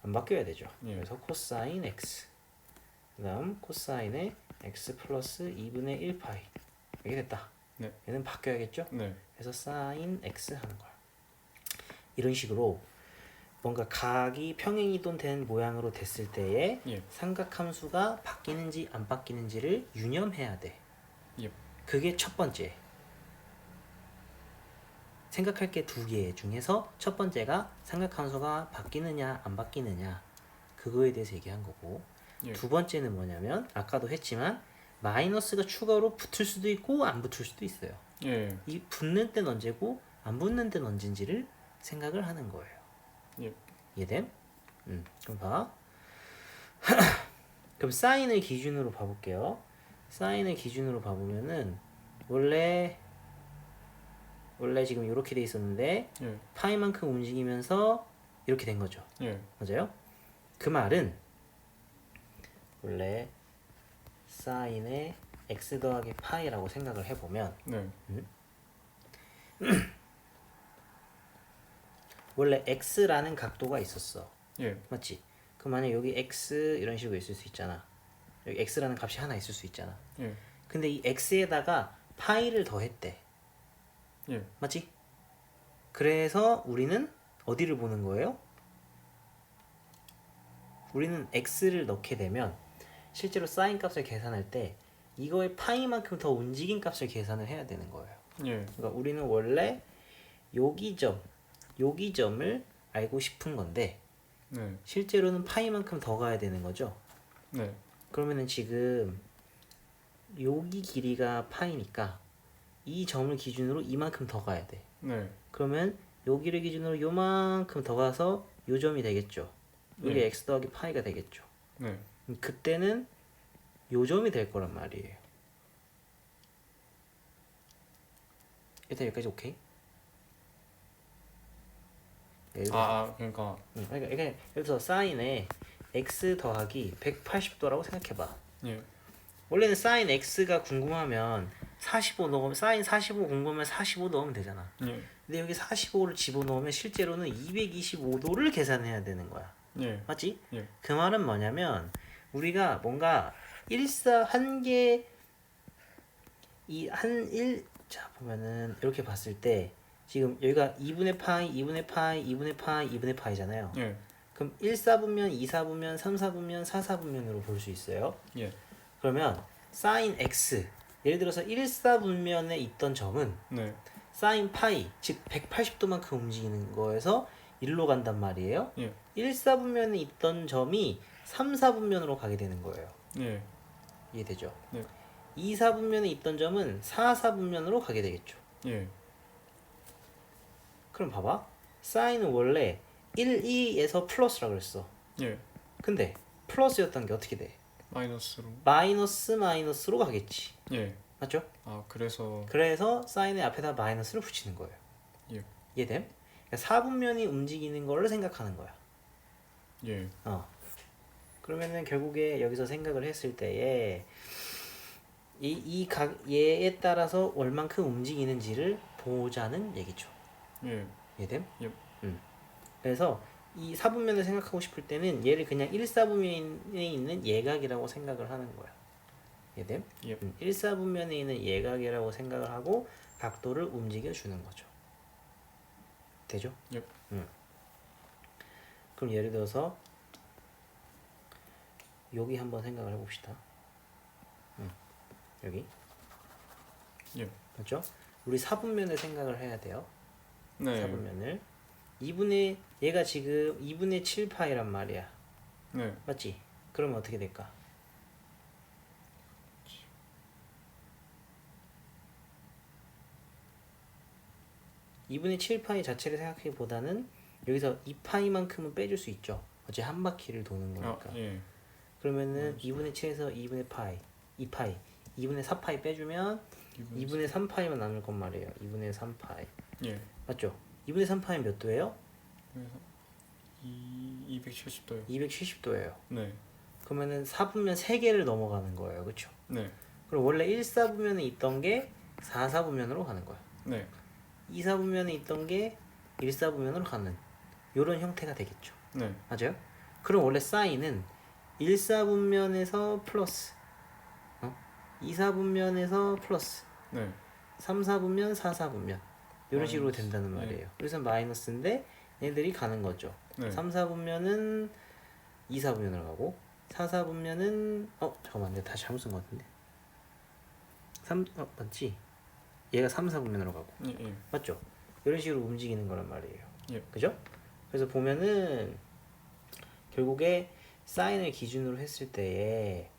안 바뀌어야 되죠. 예. 그래서 코사인 x 그 다음 코사인의 x 플러스 2분의 1파이 이렇게 됐다. 네. 얘는 바뀌어야겠죠? 네. 그래서 사인 x 하는 거야. 이런 식으로 뭔가 각이 평행이동 된 모양으로 됐을 때에 예. 삼각함수가 바뀌는지 안 바뀌는지를 유념해야 돼. 예. 그게 첫 번째. 생각할 게 두 개 중에서 첫 번째가 삼각함수가 바뀌느냐 안 바뀌느냐 그거에 대해서 얘기한 거고, 예. 두 번째는 뭐냐면 아까도 했지만 마이너스가 추가로 붙을 수도 있고 안 붙을 수도 있어요. 예. 이 붙는 때는 언제고 안 붙는 때는 언제인지를 생각을 하는 거예요. 예. 이해됨? 그럼 봐. 그럼 사인을 기준으로 봐볼게요. 사인을 기준으로 봐보면은 원래 지금 이렇게 돼 있었는데 예. 파이만큼 움직이면서 이렇게 된 거죠. 예. 맞아요? 그 말은 원래 사인의 x 더하기 파이라고 생각을 해보면 네. 원래 x라는 각도가 있었어. 예. 맞지? 그럼 만약 여기 x 이런 식으로 있을 수 있잖아. 여기 x라는 값이 하나 있을 수 있잖아. 예. 근데 이 x에다가 파이를 더했대. 예. 맞지? 그래서 우리는 어디를 보는 거예요? 우리는 x를 넣게 되면 실제로 사인 값을 계산할 때 이거의 파이만큼 더 움직인 값을 계산을 해야 되는 거예요. 예. 그러니까 우리는 원래 여기 점을 알고 싶은 건데 네. 실제로는 파이만큼 더 가야 되는 거죠. 네. 그러면은 지금 여기 길이가 파이니까 이 점을 기준으로 이만큼 더 가야 돼. 네. 그러면 여기를 기준으로 요만큼 더 가서 요 점이 되겠죠. 이게 예. x 더하기 파이가 되겠죠. 네. 그때는 요 점이 될 거란 말이에요. 일단 여기까지 오케이? 그러니까 그러니까 예를 들어서 사인에 x 더하기 180도라고 생각해봐. 예. 원래는 사인 x가 궁금하면 45 넣으면 사인 45 궁금하면 45 넣으면 되잖아. 예. 근데 여기 45를 집어넣으면 실제로는 225도를 계산해야 되는 거야. 예. 맞지? 예. 그 말은 뭐냐면 우리가 뭔가 자 보면은 이렇게 봤을 때 지금 여기가 2분의 파이, 2분의 파이, 2분의 파이, 2분의 파이잖아요. 예. 그럼 1사분면, 2사분면, 3사분면, 4사분면으로 볼 수 있어요. 예. 그러면 사인 x 예를 들어서 1사분면에 있던 점은 네. 사인 파이 즉 180도만큼 움직이는 거에서 1로 간단 말이에요. 예. 1사분면에 있던 점이 3사분면으로 가게 되는 거예요. 예. 이해되죠? 네. 2사분면에 있던 점은 4사분면으로 가게 되겠죠. 예. 그럼 봐봐. 사인은 원래 1, 2에서 플러스라 그랬어. 예. 근데 플러스였던 게 어떻게 돼? 마이너스로. 마이너스로 가겠지. 예. 맞죠? 그래서 그래서 사인의 앞에다 마이너스를 붙이는 거예요. 예. 이해됨? 그러니까 사분면이 움직이는 거를 생각하는 거야. 예. 그러면은 결국에 여기서 생각을 했을 때에 얘에 따라서 얼만큼 움직이는지를 보자는 얘기죠. 예. 이해됨? 예. 그래서 이 사분면을 생각하고 싶을 때는 얘를 그냥 1사분면에 있는 예각이라고 생각을 하는 거야. 이해됨? 예. 1사분면에 있는 예각이라고 생각을 하고 각도를 움직여 주는 거죠. 되죠? 예. 그럼 예를 들어서 여기 한번 생각을 해봅시다. 여기 예. 맞죠? 우리 사분면을 생각을 해야 돼요. 네. 사분면을 얘가 지금 2분의 7파이란 말이야. 네. 맞지? 그러면 어떻게 될까? (2분의 7파이) 자체를 생각하기보다는 여기서 2파이만큼은 빼줄 수 있죠. 어째 한 바퀴를 도는 거니까. 예. 그러면은 2분의 7에서 2분의 파이 2파이 2분의 4파이 빼주면 2분의 3파이만 남을 건 말이에요. 2분의 3파이 예. 맞죠? 2분의 3파이 몇 도예요? 그래서 270도요. 270도예요. 네. 그러면은 4분면 3개를 넘어가는 거예요. 그쵸? 네. 그럼 원래 1사분면에 있던 게 4사분면으로 가는 거야. 네. 2사분면에 있던 게 1사분면으로 가는 요런 형태가 되겠죠. 네. 맞아요? 그럼 원래 사인은 1사분면에서 플러스 2사분면에서 플러스 네. 3사분면 4사분면 이런 식으로 마이너스. 된다는 말이에요. 그래서 마이너스인데 얘들이 가는 거죠. 네. 3사분면은 2사분면으로 가고 4사분면은 잠깐만 내가 다시 잘못 쓴 것 같은데 맞지? 얘가 3사분면으로 가고 예. 예. 맞죠? 이런 식으로 움직이는 거란 말이에요. 예. 그죠? 그래서 보면은 결국에 사인을 기준으로 했을 때에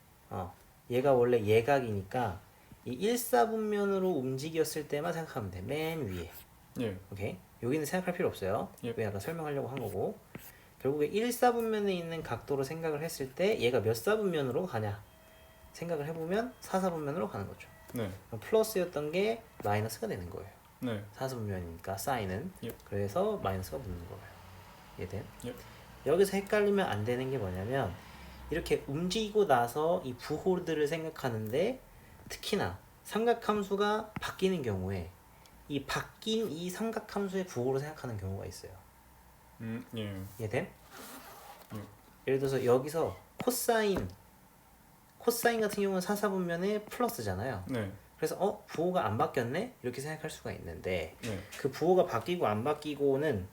얘가 원래 예각이니까 이 1사분면으로 움직였을 때만 생각하면 돼. 맨 위에. 예. 오케이? 여기는 생각할 필요 없어요. 예. 왜 아까 설명하려고 한 거고. 결국에 1사분면에 있는 각도로 생각을 했을 때 얘가 몇 사분면으로 가냐 생각을 해보면 4사분면으로 가는 거죠. 네. 그럼 플러스였던 게 마이너스가 되는 거예요. 네. 4사분면이니까 사인은. 예. 그래서 마이너스가 붙는 거예요. 이해돼? 예. 여기서 헷갈리면 안 되는 게 뭐냐면 이렇게 움직이고 나서 이 부호들을 생각하는데 특히나 삼각함수가 바뀌는 경우에 이 바뀐 이 삼각함수의 부호로 생각하는 경우가 있어요. 예. 이해돼? 예. 예를 들어서 여기서 코사인 같은 경우는 사사분면에 플러스잖아요. 네. 그래서 부호가 안 바뀌었네? 이렇게 생각할 수가 있는데 네. 그 부호가 바뀌고 안 바뀌고는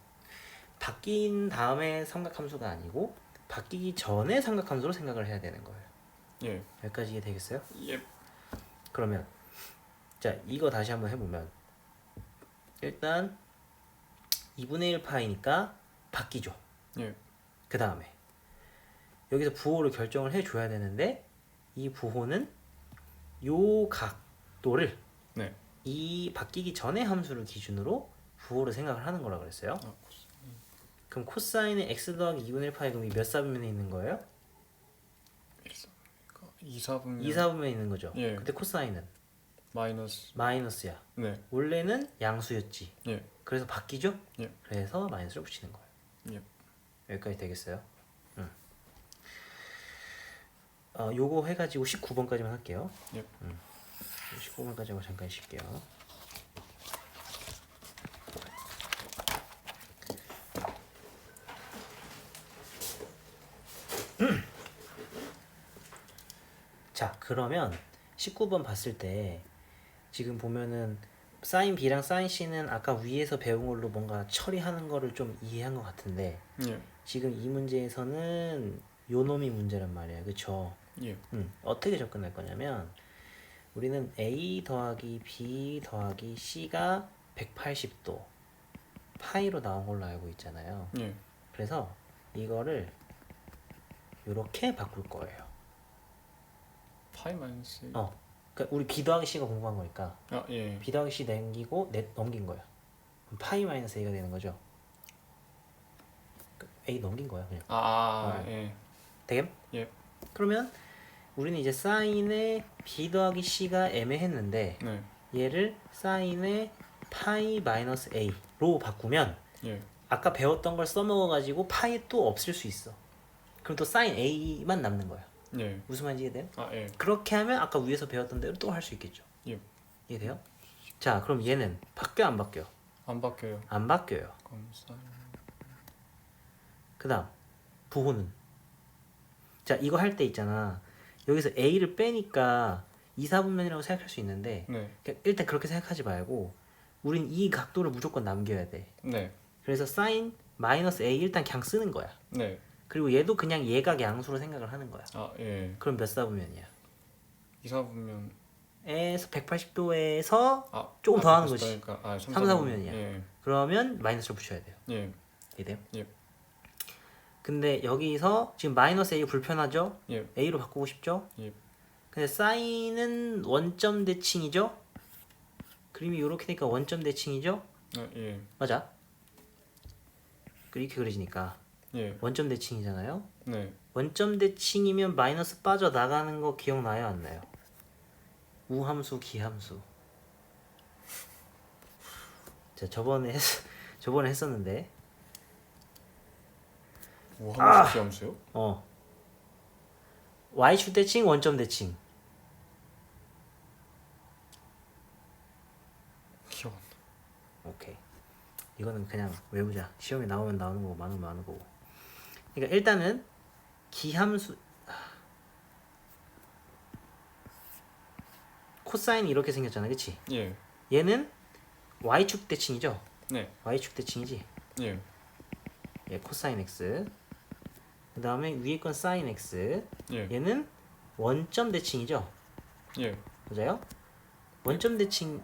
바뀐 다음에 삼각함수가 아니고 바뀌기 전에 삼각함수로 생각을 해야 되는 거예요. 예. 여기까지 이해되겠어요? 예. 그러면 자 이거 다시 한번 해보면 일단 2분의 1 파이니까 바뀌죠. 예. 그 다음에 여기서 부호를 결정을 해줘야 되는데 이 부호는 요 각도를 네. 이 바뀌기 전의 함수를 기준으로 부호를 생각을 하는 거라 그랬어요. 그럼 코사인의 x 더하기 2분의 1 파이 그럼 몇 사분면에 있는 거예요? 2사분면 2사분면에 있는 거죠. 예. 근데 코사인은 마이너스. 마이너스야. 네. 원래는 양수였지. 예. 그래서 바뀌죠? 예. 그래서 마이너스를 붙이는 거예요. 예. 여기까지 되겠어요? 요거 해가지고 19번까지만 할게요. 예. 19번까지 하고 잠깐 쉴게요. 자, 그러면 19번 봤을 때 지금 보면은 사인 B랑 사인 C는 아까 위에서 배운 걸로 뭔가 처리하는 거를 좀 이해한 것 같은데 예. 지금 이 문제에서는 요 놈이 문제란 말이야. 그쵸? 예. 어떻게 접근할 거냐면 우리는 A 더하기 B 더하기 C가 180도 파이로 나온 걸로 알고 있잖아요. 예. 그래서 이거를 이렇게 바꿀 거예요. 파이 마이너스. 그러니까 우리 B 더하기 C가 공부한 거니까 아, 예. B 더하기 C 남기고 넘긴 거야. 그럼 파이 마이너스 A가 되는 거죠. A 넘긴 거야 그냥. 예. 되게? 예. 그러면 우리는 이제 사인의 B 더하기 C가 애매했는데 네. 얘를 사인의 파이 마이너스 A로 바꾸면 예. 아까 배웠던 걸 써먹어가지고 파이 또 없을 수 있어. 그럼 또 사인 A만 남는 거야. 예. 무슨 말인지 이해돼요? 아, 예. 그렇게 하면 아까 위에서 배웠던 대로 또 할 수 있겠죠. 예. 이해돼요? 자, 그럼 얘는 바뀌어 안 바뀌어? 안 바뀌어요. 안 바뀌어요. 그럼 사인. 그 다음 부호는 자 이거 할 때 있잖아. 여기서 A를 빼니까 2사분면이라고 생각할 수 있는데 네. 일단 그렇게 생각하지 말고 우린 이 각도를 무조건 남겨야 돼. 네. 그래서 사인 마이너스 A 일단 그냥 쓰는 거야. 네. 그리고 얘도 그냥 예각 양수로 생각을 하는 거야. 아, 예. 그럼 몇 사분면이야? 2사분면 에서 180도에서 아, 조금 더 하는 거지. 그러니까 3사분면이야. 예. 그러면 마이너스를 붙여야 돼요. 예. 이해돼요? 예. 근데 여기서 지금 마이너스 A가 불편하죠? 예. A로 바꾸고 싶죠? 예. 근데 사인은 원점 대칭이죠? 그림이 이렇게 되니까 원점 대칭이죠? 아, 예. 맞아? 이렇게 그려지니까 예. 원점 대칭이잖아요. 네. 원점 대칭이면 마이너스 빠져나가는 거 기억나요? 안 나요? 우함수, 기함수. 자, 저번에 했었는데 뭐 함수 기함수요? y축 대칭, 원점 대칭. 기억 안 나. 오케이. 이거는 그냥 외우자. 시험에 나오면 나오는 거고 많으면 많은 거고. 그러니까 일단은 기함수 코사인이 이렇게 생겼잖아, 그치? 예. 얘는 y축 대칭이죠? 네. y축 대칭이지? 예. 얘 코사인 x. 그 다음에 위에 건 사인 x. 예. 얘는 원점 대칭이죠? 예. 맞아요? 원점 대칭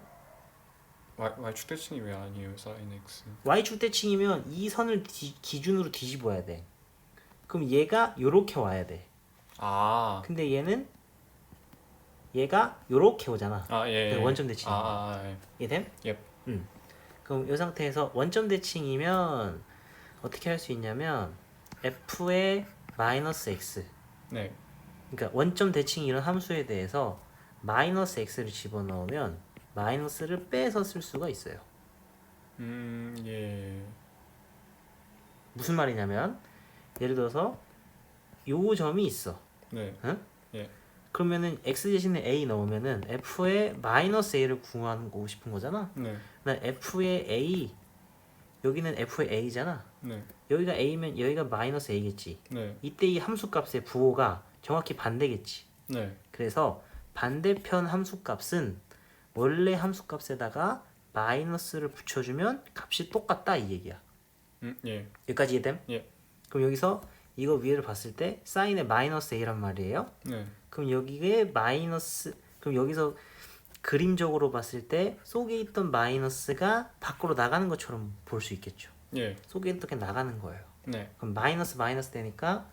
y축 대칭이 왜 아니에요? sin x. y축 대칭이면 이 선을 기준으로 뒤집어야 돼. 그럼 얘가 요렇게 와야 돼. 아. 근데 얘가 요렇게 오잖아. 아, 예. 그러니까 원점 대칭. 예. 이해됨? 예. 그럼 이 상태에서 원점 대칭이면 어떻게 할 수 있냐면 f의 마이너스 x. 네. 그러니까 원점 대칭 이런 함수에 대해서 마이너스 x를 집어넣으면 마이너스를 빼서 쓸 수가 있어요. 예. 무슨 말이냐면 예를 들어서 요 점이 있어. 네. 응? 예. 그러면은 x 대신에 a 넣으면은 f의 마이너스 a를 구하고 싶은 거잖아. 네. 나 f의 a 여기는 f의 a잖아. 네. 여기가 a면 여기가 마이너스 a겠지. 네. 이때 이 함수값의 부호가 정확히 반대겠지. 네. 그래서 반대편 함수값은 원래 함수값에다가 마이너스를 붙여주면 값이 똑같다 이 얘기야. 예. 여기까지 이해됨? 예. 그럼 여기서 이거 위를 봤을 때 사인의 마이너스 a란 말이에요. 네. 그럼 여기에 마이너스 그럼 여기서 그림적으로 봤을 때 속에 있던 마이너스가 밖으로 나가는 것처럼 볼 수 있겠죠. 예. 속에 있던 게 나가는 거예요. 네. 그럼 마이너스 되니까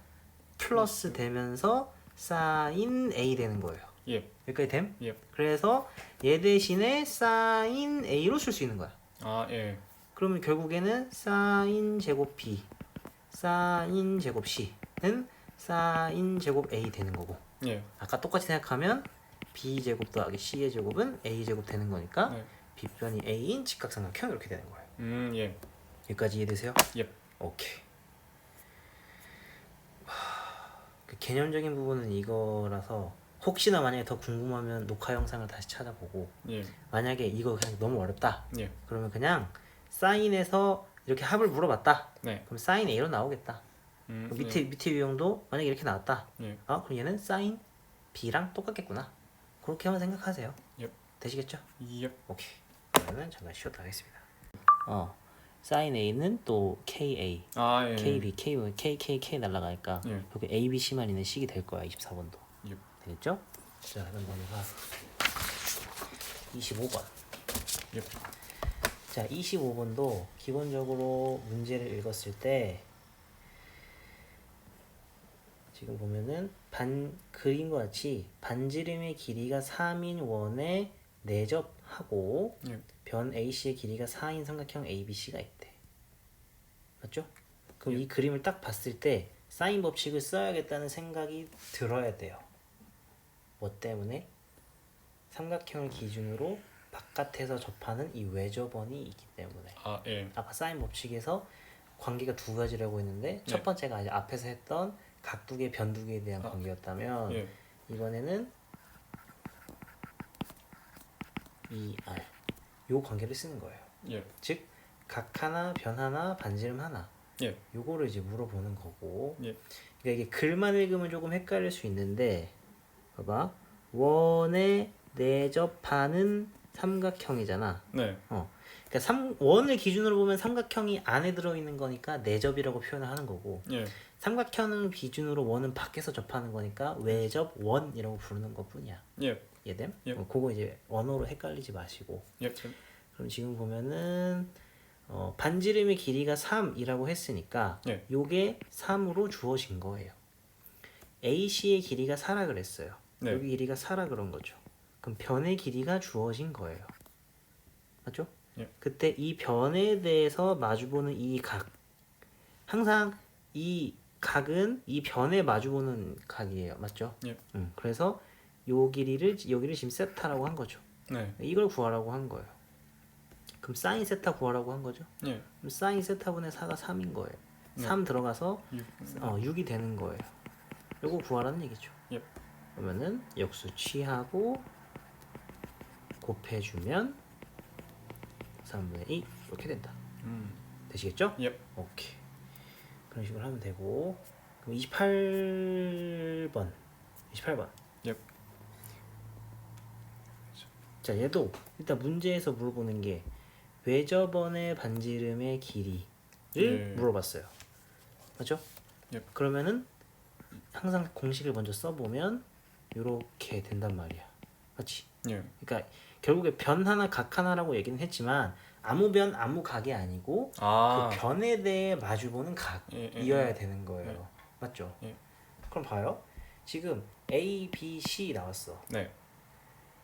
플러스 되면서 사인 a 되는 거예요. 예. 여기까지 됨? 예. 그래서 얘 대신에 사인 a로 쓸 수 있는 거야. 아, 예. 그러면 결국에는 사인 제곱 b, 사인 제곱 c는 사인 제곱 a 되는 거고. 예. 아까 똑같이 생각하면 b 제곱 더하기 c의 제곱은 a 제곱 되는 거니까 네. 빗변이 a인 직각삼각형 이렇게 되는 거예요. 예. 여기까지 이해되세요? 예. 오케이. 그 개념적인 부분은 이거라서 혹시나 만약에 더 궁금하면 녹화 영상을 다시 찾아보고 예. 만약에 이거 그냥 너무 어렵다 예. 그러면 그냥 사인에서 이렇게 합을 물어봤다. 네. 그럼 사인 a로 나오겠다. 그럼 밑에 유형도 만약에 이렇게 나왔다. 예. 그럼 얘는 사인 b랑 똑같겠구나. 그렇게만 생각하세요. 예. 되시겠죠? 예. 오케이. 그러면 잠깐 쉬었다 하겠습니다. 사인 a는 또 ka, 아, 예. kb, k 날라가니까 예. 여기 a, b, c만 있는 식이 될 거야. 24번도. 예. 되겠죠? 자, 그럼 넘어가 25번. 예. 자, 25번도 기본적으로 문제를 읽었을 때 지금 보면은 그림과 같이 반지름의 길이가 3인 원에 내접하고 예. 변 AC의 길이가 4인 삼각형 ABC가 있대. 맞죠? 그럼 예. 이 그림을 딱 봤을 때 사인 법칙을 써야겠다는 생각이 들어야 돼요. 뭐 때문에? 삼각형을 기준으로 바깥에서 접하는 이 외접원이 있기 때문에. 아, 예. 아까 사인 법칙에서 관계가 두 가지라고 했는데 첫 번째가 이제 앞에서 했던 각 두 개, 변 두 개에 대한 관계였다면 예. 이번에는 요 관계를 쓰는 거예요. 예. 즉 각 하나, 변 하나, 반지름 하나. 예. 요거를 이제 물어보는 거고. 예. 그러니까 이게 글만 읽으면 조금 헷갈릴 수 있는데 봐봐. 원에 내접하는 삼각형이잖아. 네. 그러니까 원을 기준으로 보면 삼각형이 안에 들어있는 거니까 내접이라고 표현을 하는 거고 예. 삼각형을 기준으로 원은 밖에서 접하는 거니까 외접 원이라고 부르는 것뿐이야. 예. 이해됨? 예. 그거 이제 언어로 헷갈리지 마시고. 예. 그럼 지금 보면은 반지름의 길이가 3이라고 했으니까 예. 요게 3으로 주어진 거예요. AC의 길이가 4라 그랬어요. 네. 여기 길이가 4라 그런 거죠. 그럼 변의 길이가 주어진 거예요. 맞죠? 예. 그때 이 변에 대해서 마주보는 이 각 항상 이 각은 이 변에 마주보는 각이에요. 맞죠? 예. 그래서 요 길이를 지금 세타라고 한 거죠. 네. 이걸 구하라고 한 거예요. 그럼 사인 세타 구하라고 한 거죠. 예. 그럼 사인 세타분의 4가 3인 거예요. 네. 3 들어가서 6. 6이 되는 거예요. 요거 구하라는 얘기죠. 예. 그러면은 역수 취하고 곱해주면 3분의 2 이렇게 된다. 되시겠죠? 예. 오케이. 그런 식으로 하면 되고 그럼 28번 예. 자 얘도 일단 문제에서 물어보는 게 외접원의 반지름의 길이를 예. 물어봤어요. 맞죠? 예. 그러면은 항상 공식을 먼저 써보면 이렇게 된단 말이야. 맞지? 예. 그러니까 결국에 변 하나 각 하나라고 얘기는 했지만 아무 변 아무 각이 아니고 아. 그 변에 대해 마주보는 예, 각이어야 예. 되는 거예요. 맞죠? 예. 그럼 봐요. 지금 A, B, C 나왔어. 네.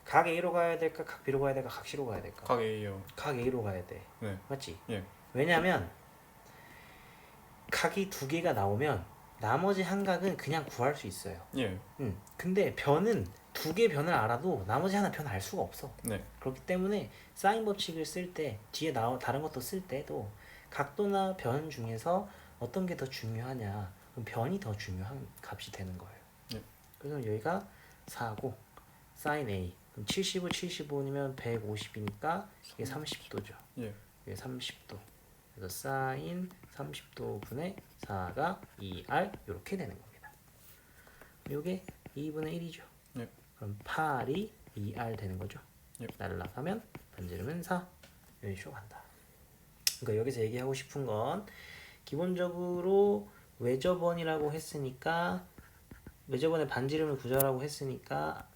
각 A로 가야 될까? 각 B로 가야 될까? 각 C로 가야 될까? 각 A요. 각 A로 가야 돼. 네. 맞지? 예. 왜냐면 각이 두 개가 나오면 나머지 한 각은 그냥 구할 수 있어요. 예. 근데 변은 두 개 변을 알아도 나머지 하나 변 알 수가 없어. 네. 그렇기 때문에 사인 법칙을 쓸 때 뒤에 다른 것도 쓸 때도 각도나 변 중에서 어떤 게 더 중요하냐? 그럼 변이 더 중요한 값이 되는 거예요. 예. 그래서 여기가 4고 사인 A 그럼 75, 75이면 150이니까 이게 30도죠. 예. 이게 30도. 그래서 사인 30도 분의 4가 2R 이렇게 되는 겁니다. 이게 2분의 1이죠. 예. 그럼 8이 2R 되는 거죠. 예. 날라가면 반지름은 4 이런 식으로 간다. 그러니까 여기서 얘기하고 싶은 건 기본적으로 외접원이라고 했으니까 외접원의 반지름을 구자라고 했으니까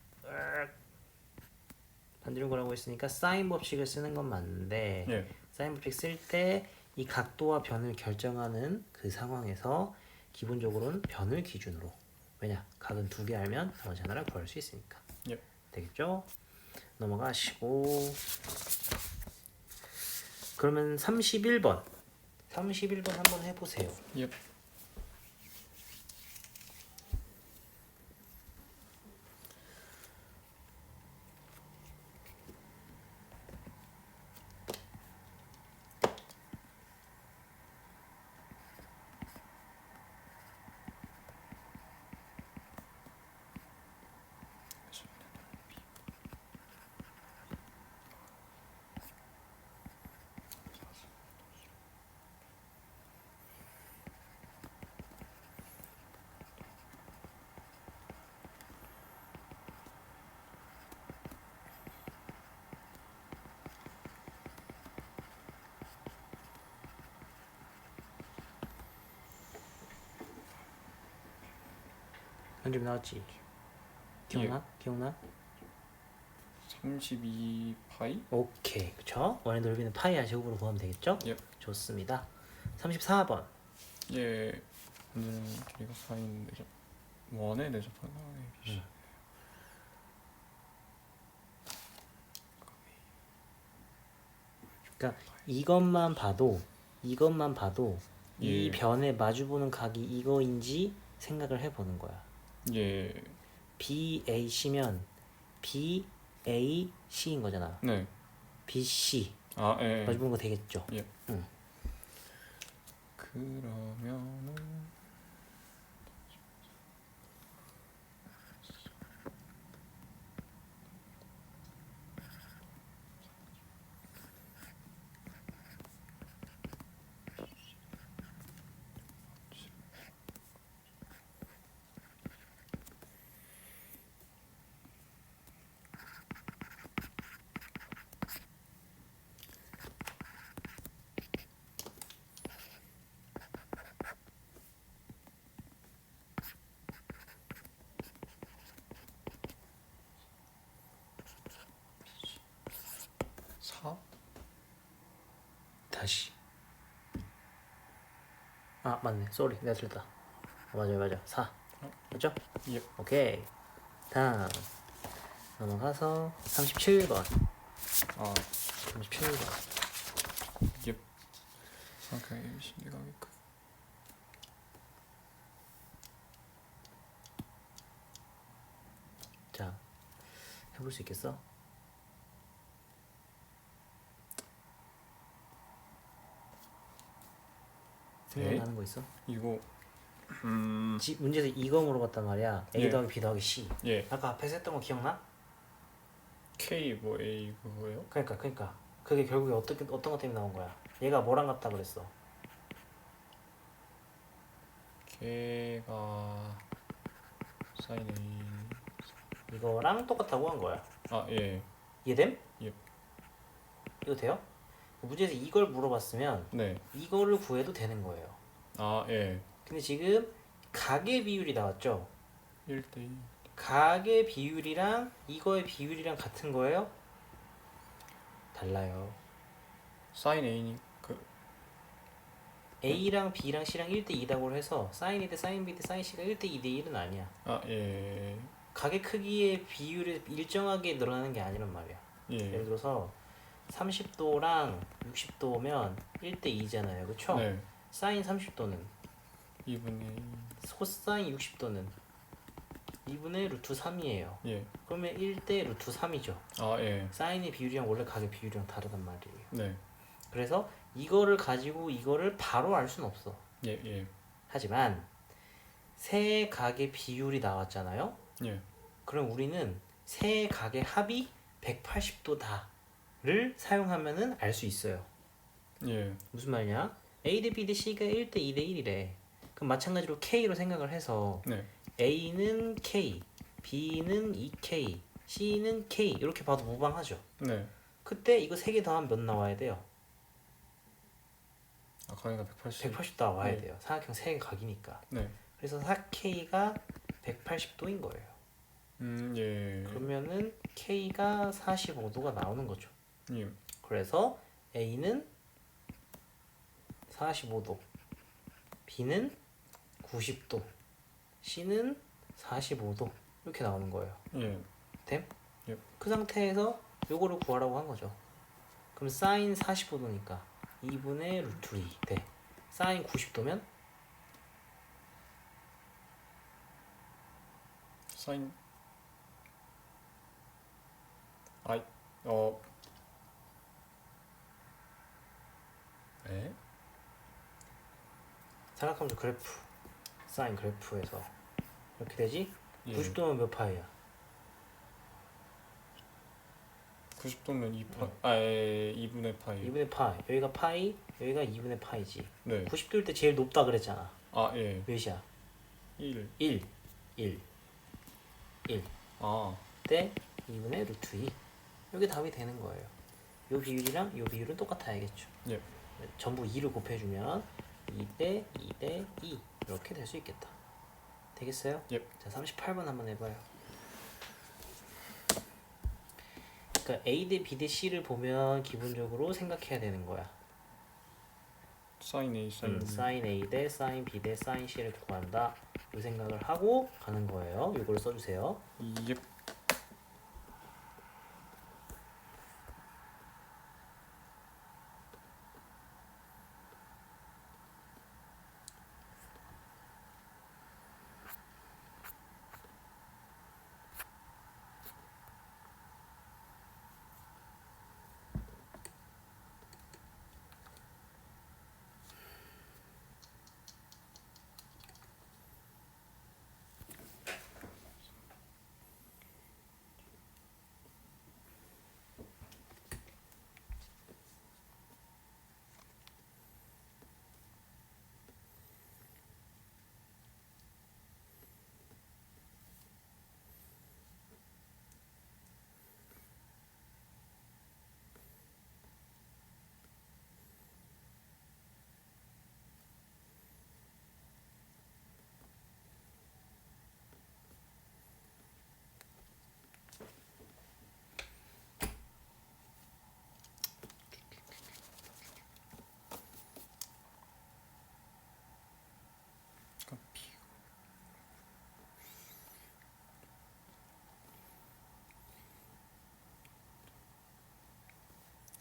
반지름 구하라고 했으니까 사인 법칙을 쓰는 건 맞는데 예. 사인 법칙 쓸 때 이 각도와 변을 결정하는 그 상황에서 기본적으로는 변을 기준으로 왜냐 각은 두 개 알면 나머지 하나를 구할 수 있으니까 예. 되겠죠? 넘어가시고 그러면 31번 한번 해보세요. 예. 반지름 나왔지? 기억나? 기억나? 32 파이? 오케이 그쵸? 원의 넓이는 파이 제곱으로 구하면 되겠죠? 예. 좋습니다. 34번 예. 반지름 길이가 4인 내접. 원에 내접하는 거네. 그러니까 이것만 봐도 이 예. 변에 마주보는 각이 이거인지 생각을 해보는 거야. 예. BAC면 BAC인 거잖아. 네. BC 아, 예. 마주보는 거 되겠죠? 예. 응. 그러면은 4? 다시. 아 맞네. 쏘리 내가 틀렸다. 맞아. 4. 맞죠? 예. 오케이. 다음 넘어가서 37번. 아, 37번. 예. 삼각형의 심리가 그 해볼 수 있겠어? 생각나는 거 있어? 이거 문제에서 이거 물어봤단 말이야. A 예. 더하기 B 더하기 C. 예. 아까 앞에서 했던 거 기억나? K 뭐 A 그거예요? 그러니까 그게 결국에 어떤 것 때문에 나온 거야? 얘가 뭐랑 같다 그랬어? 걔가 사인 A. 이거랑 똑같다고 한 거야. 아 예. 이해됨? 예. 이거 돼요? 문제에서 이걸 물어봤으면 네. 이거를 구해도 되는 거예요. 아 예. 근데 지금 각의 비율이 나왔죠? 1대2. 각의 비율이랑 이거의 비율이랑 같은 거예요? 달라요. 사인 A니 그 A랑 B랑 C랑 1대 2다고 해서 사인 A 대 사인 B 대 사인 C가 1대 2대 1은 아니야. 아 예. 각의 크기의 비율이 일정하게 늘어나는 게 아니란 말이야. 예를 예. 들어서 30도랑 60도면 1대 2잖아요. 그쵸? 네. 사인 30도는 2분의 코사인 60도는 2분의 루트 3이에요. 예. 그러면 1대 루트 3이죠. 아 예. 사인의 비율이랑 원래 각의 비율이랑 다르단 말이에요. 네. 그래서 이거를 가지고 이거를 바로 알 수는 없어. 예 예. 하지만 세 각의 비율이 나왔잖아요. 예. 그럼 우리는 세 각의 합이 180도다를 사용하면은 알 수 있어요. 예. 무슨 말이냐? A 대 B 대 C가 1대 2대 1이래. 그럼 마찬가지로 K로 생각을 해서 네. A는 K, B는 2K, C는 K 이렇게 봐도 무방하죠. 네. 그때 이거 세 개 더하면 몇 나와야 돼요? 아 가위가 180. 180 나와야 네. 돼요. 사각형 세 개 각이니까. 네. 그래서 4K가 180도인 거예요. 예. 그러면은 K가 45도가 나오는 거죠. 예. 그래서 A는 45도, B는 90도, C는 45도 이렇게 나오는 거예요. 예. 됨? 예. 그 상태에서 요거를 구하라고 한 거죠. 그럼 사인 45도니까 2분의 루트 2 대 사인 90도면 사인 아이 어 에? 생각하면서 그래프 사인 그래프에서 이렇게 되지? 예. 90도면 몇 파이야? 90도면 2파 아 예, 2분의 파이. 2분의 파이. 여기가 파이, 여기가 2분의 파이지. 네. 90도일 때 제일 높다 그랬잖아. 아 예. 몇이야? 1. 1, 1, 1 아. 대 2분의 루트 2. 여기 답이 되는 거예요. 요 비율이랑 요 비율은 똑같아야겠죠. 예. 전부 2를 곱해주면 2대 2대 2 이렇게 될 수 있겠다. 되겠어요? 예. 자, 38번 한번 해봐요. 그러니까 A 대 B 대 C를 보면 기본적으로 생각해야 되는 거야. 사인 A 사인 B. 사인 A 대 사인 B 대 사인 C를 구한다. 이 생각을 하고 가는 거예요. 이걸 써주세요. 예.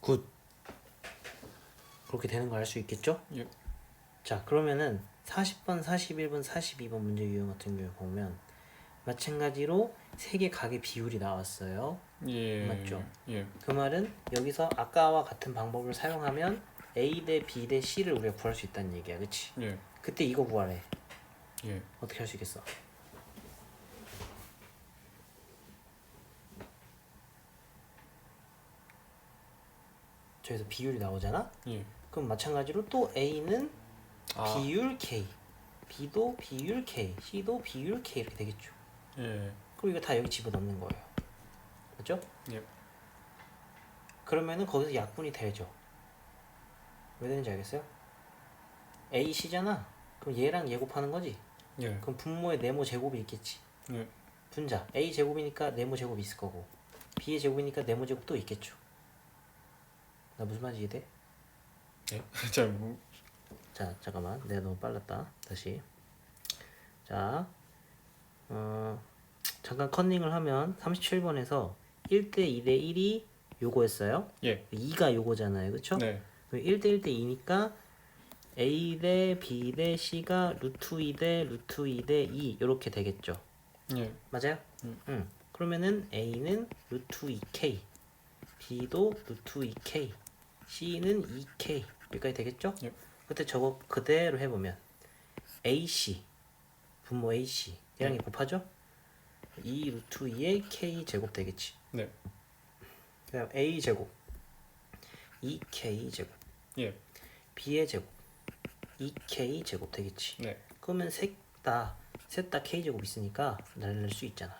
굿. 그렇게 되는 거 알 수 있겠죠? 예. 자, 그러면은 40번, 41번, 42번 문제 유형 같은 경우에 보면 마찬가지로 세 개 각의 비율이 나왔어요. 예. 맞죠? 예. 그 말은 여기서 아까와 같은 방법을 사용하면 A 대 B 대 C를 우리가 구할 수 있다는 얘기야, 그치? 예. 그때 이거 구하래. 예. 어떻게 할 수 있겠어? 저기서 비율이 나오잖아? 예. 그럼 마찬가지로 또 A는 아. 비율 K, B도 비율 K, C도 비율 K 이렇게 되겠죠. 예. 그럼 이거 다 여기 집어넣는 거예요. 맞죠? 예. 그러면은 거기서 약분이 되죠. 왜 되는지 알겠어요? A, C잖아. 그럼 얘랑 얘 곱하는 거지. 예. 그럼 분모에 네모 제곱이 있겠지. 예. 분자 A 제곱이니까 네모 제곱이 있을 거고 B의 제곱이니까 네모 제곱도 있겠죠. 나 무슨 말인지 이해돼? 예. 자, 뭐. 자, 잠깐만. 내가 너무 빨랐다. 다시. 자, 잠깐 컨닝을 하면 37번에서 1대 2대 1이 요거였어요. 예. 2가 요거잖아요. 그쵸? 네. 그럼 1대 1대 2니까 A 대 B 대 C가 루트 2 대 루트 2 대 2 이렇게 되겠죠. 예. 맞아요? 응. 그러면은 A는 루트 2K, B도 루트 2K, C는 2K 여기까지 되겠죠? 예. 그때 저거 그대로 해보면 AC 분모 AC 얘랑 곱하죠? 2 루트 2의 K 제곱 되겠지. 네. 그다음 A 제곱 2K 제곱 예. B의 제곱 2K 제곱 되겠지. 네. 그러면 셋 다 K 제곱 있으니까 날릴 수 있잖아.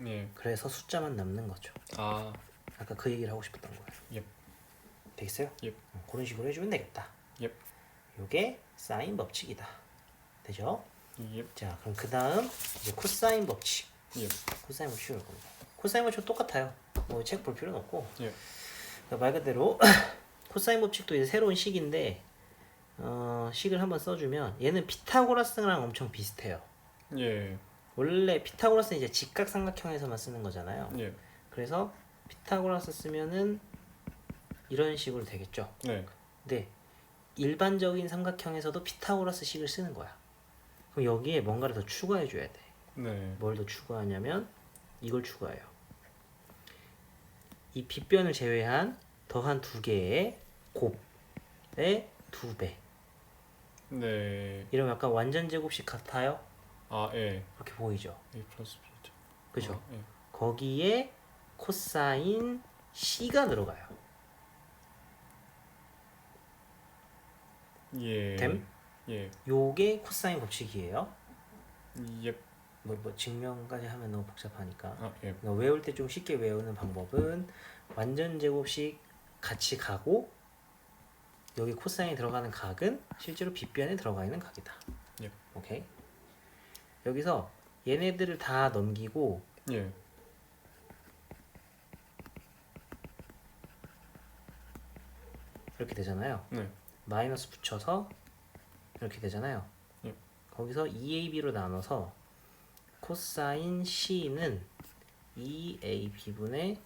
예. 그래서 숫자만 남는 거죠. 아. 아까 그 얘기를 하고 싶었던 거예요. 예. 되겠어요? 예. 그런 식으로 해주면 되겠다. 예. 요게 사인 법칙이다. 되죠? 예. 자, 그럼 그 다음 이제 코사인 법칙. 예. 코사인 법칙 올 겁니다. 코사인 법칙 똑같아요. 뭐 책 볼 필요는 없고. 예. 그러니까 말 그대로 코사인 법칙도 이제 새로운 식인데 식을 한번 써주면 얘는 피타고라스랑 엄청 비슷해요. 예. 원래 피타고라스는 이제 직각삼각형에서만 쓰는 거잖아요. 예. 그래서 피타고라스 쓰면은 이런 식으로 되겠죠. 네. 근데 일반적인 삼각형에서도 피타고라스 식을 쓰는 거야. 그럼 여기에 뭔가를 더 추가해 줘야 돼. 네. 뭘 더 추가하냐면 이걸 추가해요. 이 빗변을 제외한 더한 두 개의 곱의 2배. 네. 이러면 약간 완전 제곱식 같아요? 아, 예. 그렇게 보이죠? A 플러스 B죠. 그죠? 아, 예. 거기에 코사인 C가 들어가요. 예. 됨? 예. 요게 코사인 법칙이에요. 예. 뭐 증명까지 하면 너무 복잡하니까. 아, 예. 그러니까 외울 때 좀 쉽게 외우는 방법은 완전 제곱식 같이 가고 여기 코사인이 들어가는 각은 실제로 빗변에 들어가 있는 각이다. 예. 오케이. 여기서 얘네들을 다 넘기고 예. 이렇게 되잖아요. 네. 마이너스 붙여서 이렇게 되잖아요. 예. 거기서 2AB로 나눠서 코사인 C는 2AB분의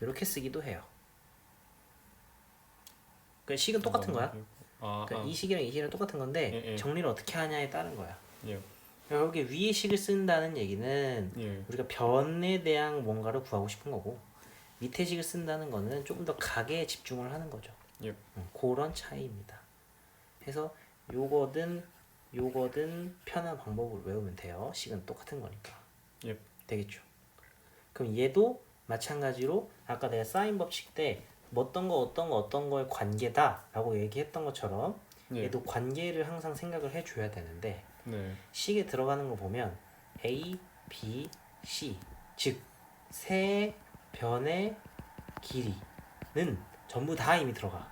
이렇게 쓰기도 해요. 그 식은 똑같은 거야. 아, 그러니까 아. 이 식이랑 이 식이랑 똑같은 건데 예, 예. 정리를 어떻게 하냐에 따른 거야. 예. 여기 위의 식을 쓴다는 얘기는 예. 우리가 변에 대한 뭔가를 구하고 싶은 거고 밑에 식을 쓴다는 거는 조금 더 각에 집중을 하는 거죠. 예. 그런 차이입니다. 해서 요거든 편한 방법으로 외우면 돼요. 식은 똑같은 거니까. 예. 되겠죠. 그럼 얘도 마찬가지로 아까 내가 사인 법칙 때 어떤 거의 관계다라고 얘기했던 것처럼 예. 얘도 관계를 항상 생각을 해줘야 되는데 네. 식에 들어가는 거 보면 A, B, C 즉 세 변의 길이는 전부 다 이미 들어가.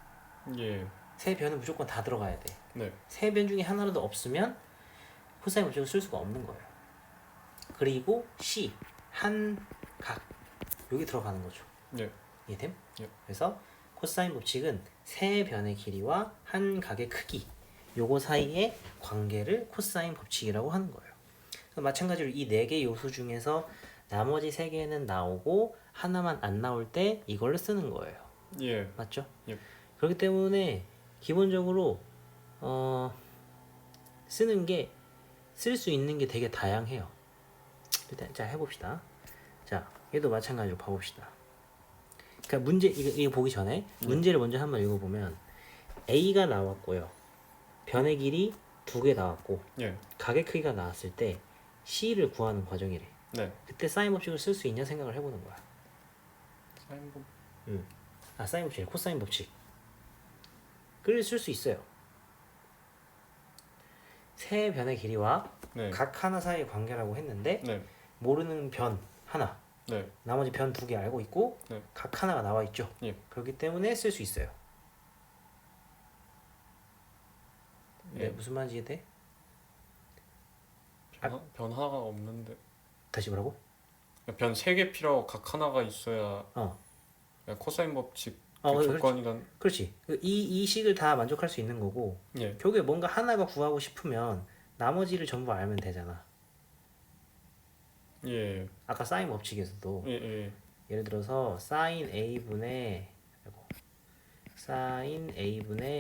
예. 세 변은 무조건 다 들어가야 돼. 네. 세 변 중에 하나라도 없으면 코사인 법칙을 쓸 수가 없는 거예요. 그리고 C 한 각 여기 들어가는 거죠. 예. 이해됨? 예. 그래서 코사인 법칙은 세 변의 길이와 한 각의 크기 요거 사이의 관계를 코사인 법칙이라고 하는 거예요. 마찬가지로 이 네 개 요소 중에서 나머지 세 개는 나오고 하나만 안 나올 때 이걸 쓰는 거예요. 예. 맞죠? 예. 그렇기 때문에 기본적으로 쓰는 게 쓸 수 있는 게 되게 다양해요. 일단 자 해봅시다. 자 얘도 마찬가지로 봐봅시다. 그러니까 문제 이거 보기 전에 문제를 먼저 한번 읽어보면 A가 나왔고요. 변의 길이 2개 나왔고 예. 가게 크기가 나왔을 때 C를 구하는 과정이래. 네. 그때 사인 법칙을 쓸 수 있냐 생각을 해보는 거야. 사인 법. 사인 법칙, 코사인 법칙. 그걸 쓸 수 있어요. 세 변의 길이와 네. 각 하나 사이의 관계라고 했는데 네. 모르는 변 하나, 네. 나머지 변 2개 알고 있고 네. 각 하나가 나와 있죠. 예. 그렇기 때문에 쓸 수 있어요. 네, 예. 무슨 말인지 이해돼? 변 하나가 없는데. 다시 뭐라고? 변 3개 필요하고 각 하나가 있어야 어, 코사인 법칙 그렇지. 조건이란. 그렇지. 이 식을 다 만족할 수 있는 거고 예. 결국에 뭔가 하나가 구하고 싶으면 나머지를 전부 알면 되잖아. 예. 아까 사인 법칙에서도 예. 예. 예를 들어서 사인 A분의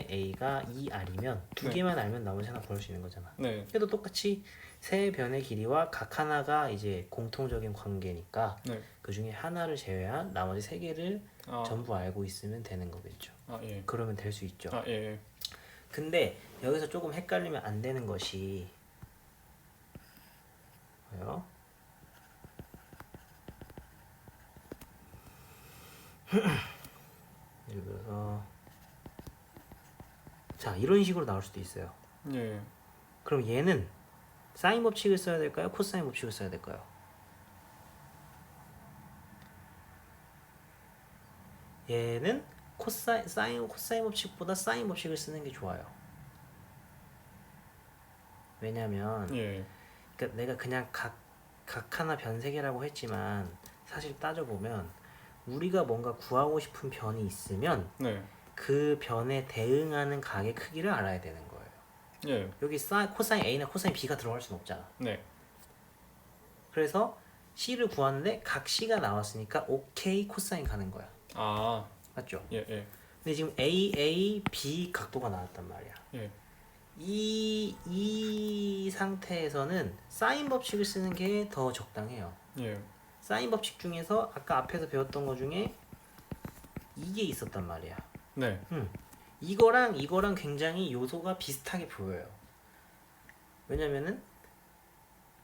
A가 2R이면 두 네. 개만 알면 나머지 하나 구할 수 있는 거잖아. 네. 얘도 똑같이 세 변의 길이와 각 하나가 이제 공통적인 관계니까 네. 그 중에 하나를 제외한 나머지 세 개를 아. 전부 알고 있으면 되는 거겠죠. 아, 예. 그러면 될 수 있죠. 아, 예. 근데 여기서 조금 헷갈리면 안 되는 것이 뭐요? 예를 들어서 자 이런 식으로 나올 수도 있어요. 예. 그럼 얘는 사인 법칙을 써야 될까요? 코사인 법칙을 써야 될까요? 얘는 코사인 법칙보다 사인 법칙을 쓰는 게 좋아요. 왜냐면 예. 그러니까 내가 그냥 각 하나 변 세 개라고 했지만 사실 따져보면 우리가 뭔가 구하고 싶은 변이 있으면 네. 그 변에 대응하는 각의 크기를 알아야 되는 거예요. 예. 여기 코사인 A나 코사인 B가 들어갈 수는 없잖아. 네. 그래서 C를 구하는데 각 C가 나왔으니까 오케이 코사인 가는 거야. 아. 맞죠? 예. 예. 근데 지금 A, B 각도가 나왔단 말이야. 예. 이 상태에서는 사인 법칙을 쓰는 게 더 적당해요. 예. 사인 법칙 중에서 아까 앞에서 배웠던 거 중에 이게 있었단 말이야. 네. 이거랑 굉장히 요소가 비슷하게 보여요. 왜냐면은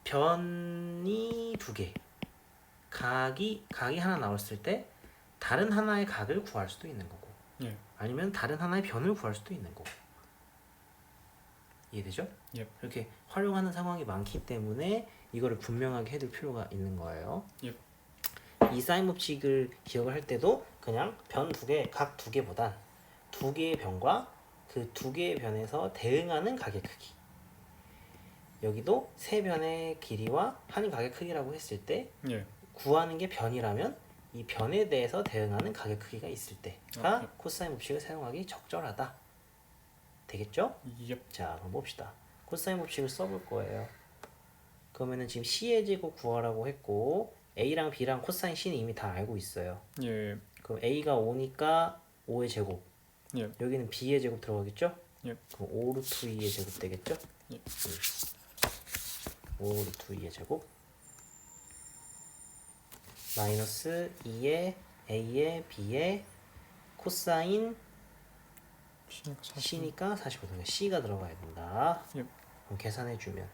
변이 2개, 각이 하나 나왔을 때 다른 하나의 각을 구할 수도 있는 거고, 예. 아니면 다른 하나의 변을 구할 수도 있는 거고. 이해되죠? 예. 이렇게 활용하는 상황이 많기 때문에 이거를 분명하게 해둘 필요가 있는 거예요. 예. 이 사인 법칙을 기억을 할 때도 그냥 변 2개, 각 2개보단 2개의 변과 그 2개의 변에서 대응하는 각의 크기. 여기도 세 변의 길이와 한 각의 크기라고 했을 때 예. 구하는 게 변이라면 이 변에 대해서 대응하는 각의 크기가 있을 때가 코사인 법칙을 사용하기 적절하다. 되겠죠? 예. 자, 그럼 봅시다. 코사인 법칙을 써볼 거예요. 그러면은 지금 C의 제곱 구하라고 했고 A랑 B랑 코사인 C는 이미 다 알고 있어요. 예. 그럼 A가 5니까 5의 제곱. 예. 여기는 B의 제곱 들어가겠죠? 예. 그럼 5 루트 2의 제곱 되겠죠? 예. 5 루트 2의 제곱 마이너스 2의 A의 B의 코사인 C니까 45도. C가 들어가야 된다. 예. 그럼 계산해주면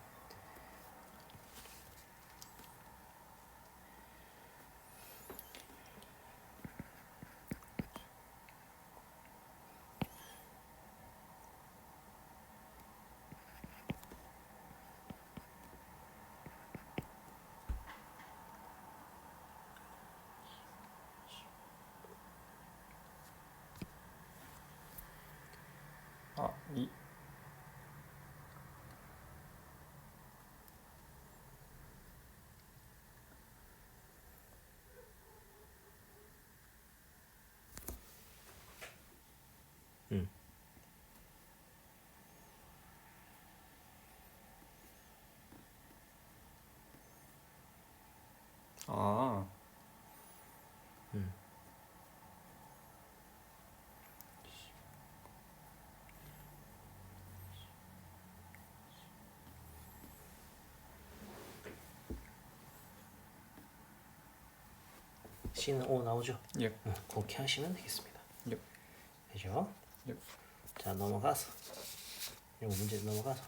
아, 이. 아. C는 O 나오죠? 예. 그렇게 하시면 되겠습니다. 예. 되죠? 예. 자 넘어가서 이거 문제 넘어가서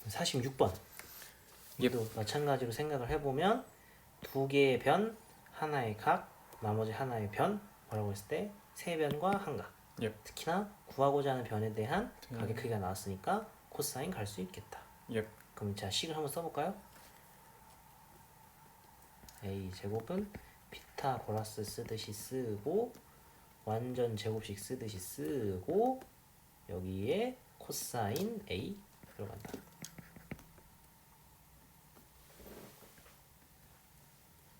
46번 얘도 마찬가지로 생각을 해보면 두 개의 변, 하나의 각, 나머지 하나의 변 뭐라고 했을 때 세 변과 한 각. 예. 특히나 구하고자 하는 변에 대한 각의 크기가 나왔으니까 코사인 갈 수 있겠다. 예. 그럼 자 식을 한번 써볼까요? A 제곱은 피타고라스 쓰듯이 쓰고 완전 제곱식 쓰듯이 쓰고 여기에 코사인 A 들어간다.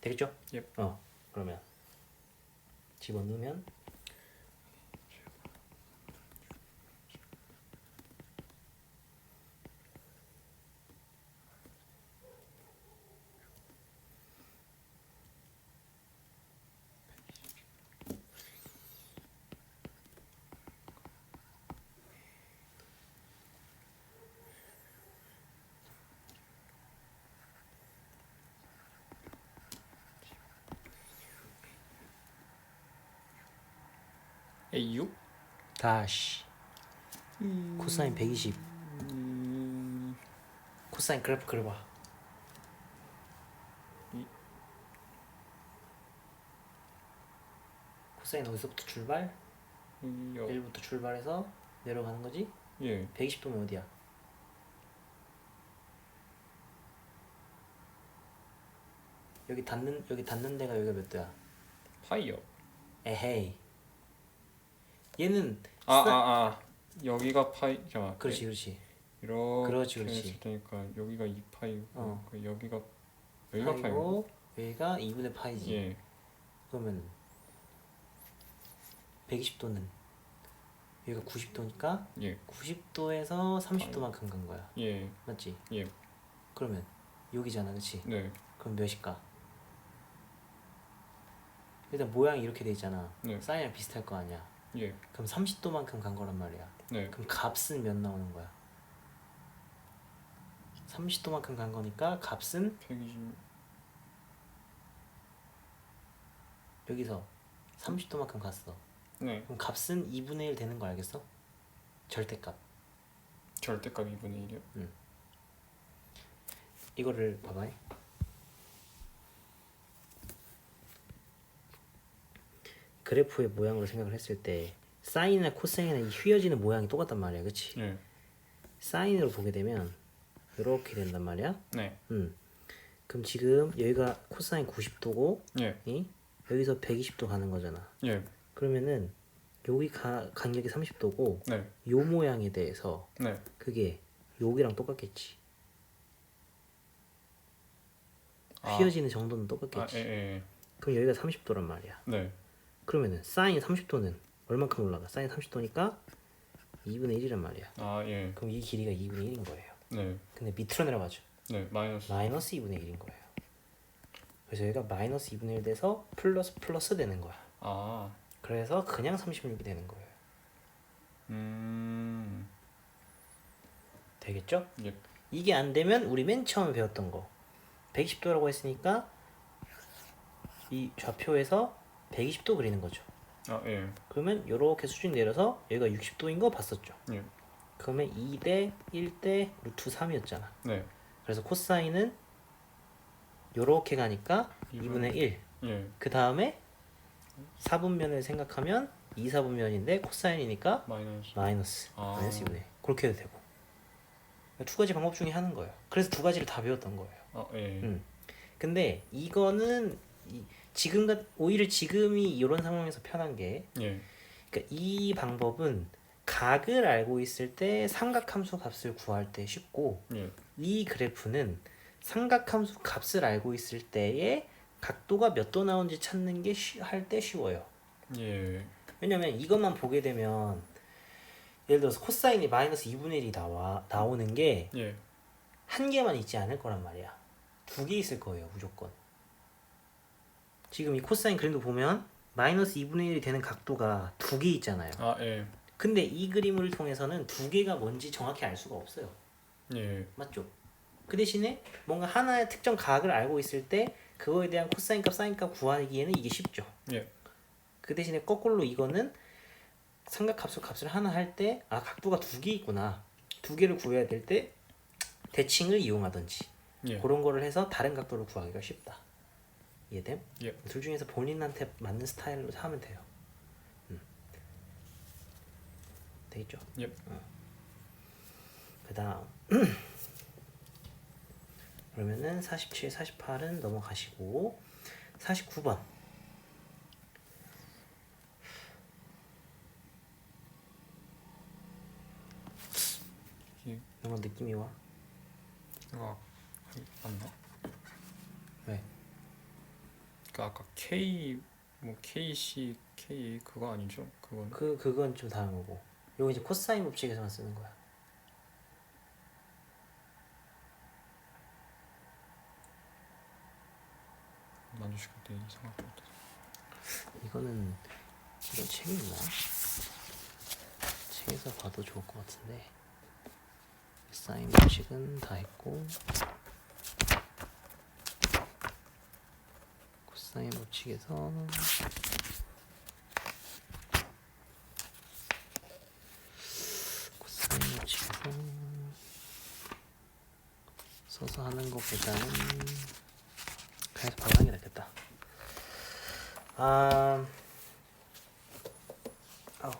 되겠죠? 예. 그러면 집어넣으면 AU? 다시 코사인 120 코사인 그래프 그려봐. 코사인 어디서부터 출발? 1부터 출발해서 내려가는 거지? 예. 120도면 어디야? 여기 닿는 데가 여기가 몇 도야? 파이요. 에헤이. 얘는 여기가 파이. 자. 그렇지 그렇지. 이렇게 그렇지. 했을 테니까 여기가 2파이고 여기가 파이고. 파이고 여기가 2분의 파이지. 예. 그러면 120도는 여기가 90도니까 예. 90도에서 30도만큼 간 거야. 예. 맞지? 예. 그러면 여기잖아, 그렇지? 네. 그럼 몇일까? 일단 모양이 이렇게 돼 있잖아. 네. 사인이랑 비슷할 거 아니야. 예. 그럼 30도만큼 간 거란 말이야. 네. 그럼 값은 몇 나오는 거야? 30도만큼 간 거니까 값은 120. 여기서 30도만큼 갔어. 네. 그럼 값은 2분의 1 되는 거 알겠어? 절대값. 절대값 2분의 1이요? 이거를 봐봐. 그래프의 모양으로 생각을 했을 때 사인이나 코사인이나 이 휘어지는 모양이 똑같단 말이야, 그렇지? 예. 사인으로 보게 되면 이렇게 된단 말이야. 네. 그럼 지금 여기가 코사인 90도고, 예. 여기서 120도 가는 거잖아. 예. 그러면은 여기 간격이 30도고, 네. 요 모양에 대해서 네. 그게 여기랑 똑같겠지. 휘어지는 정도는 똑같겠지. 예. 그럼 여기가 30도란 말이야. 네. 그러면은 사인 30도는 얼만큼 올라가? 사인 30도니까 2분의 1이란 말이야. 예. 그럼 이 길이가 2분의 1인 거예요. 네. 근데 밑으로 내려가죠. 네. 마이너스. 마이너스 2분의 1인 거예요. 그래서 여기가 마이너스 2분의 1 돼서 플러스 되는 거야. 그래서 그냥 36이 되는 거예요. 되겠죠? 예. 이게 안 되면 우리 맨 처음에 배웠던 거 120도라고 했으니까 이 좌표에서 120도 그리는 거죠. 예. 그러면 이렇게 수준 내려서 여기가 60도인 거 봤었죠. 예. 그러면 2대 1대 루트 3이었잖아. 네. 그래서 코사인은 요렇게 가니까 2분의 1. 예. 그 다음에 4분면을 생각하면 2, 4분면인데 코사인이니까 마이너스. 마이너스 2분의 1. 그렇게 해도 되고. 두 가지 방법 중에 하는 거예요. 그래서 두 가지를 다 배웠던 거예요. 예. 근데 이거는 오히려 지금이 이런 상황에서 편한 게, 예. 그러니까 이 방법은 각을 알고 있을 때 삼각함수 값을 구할 때 쉽고, 예. 이 그래프는 삼각함수 값을 알고 있을 때에 각도가 몇 도 나오는지 찾는 게 할 때 쉬워요. 예. 왜냐면 이것만 보게 되면 예를 들어서 코사인이 마이너스 2분의 1이 나오는 게 예. 한 개만 있지 않을 거란 말이야. 두 개 있을 거예요, 무조건. 지금 이 코사인 그림도 보면 마이너스 2분의 1이 되는 각도가 두 개 있잖아요. 예. 근데 이 그림을 통해서는 두 개가 뭔지 정확히 알 수가 없어요. 예. 맞죠? 그 대신에 뭔가 하나의 특정 가학을 알고 있을 때 그거에 대한 코사인 값, 사인 값 구하기에는 이게 쉽죠. 예. 그 대신에 거꾸로 이거는 삼각함수 값을 하나 할 때 아 각도가 두 개 있구나. 두 개를 구해야 될 때 대칭을 이용하든지 예. 그런 거를 해서 다른 각도를 구하기가 쉽다. 이해됨? 예. 둘 중에서 본인한테 맞는 스타일로 하면 돼요. 되겠죠? 예. 그 다음 그러면은 47, 48은 넘어가시고 49번 이게 뭔가 느낌이 와? 이거 맞나? 왜? 그 아까 K 뭐 KC K 그거 아니죠? 그건 그건 좀 다른 거고 요거 이제 코사인 법칙에서만 쓰는 거야. 만주시킬 때 이상할 것 같아서. 이거는 이런 책이 있나? 책에서 봐도 좋을 것 같은데 사인 법칙은 다 했고 코사인 법칙에서 코사인 법칙에서 써서 하는 것보다는 그냥 바로 하는 게 낫겠다. 아우.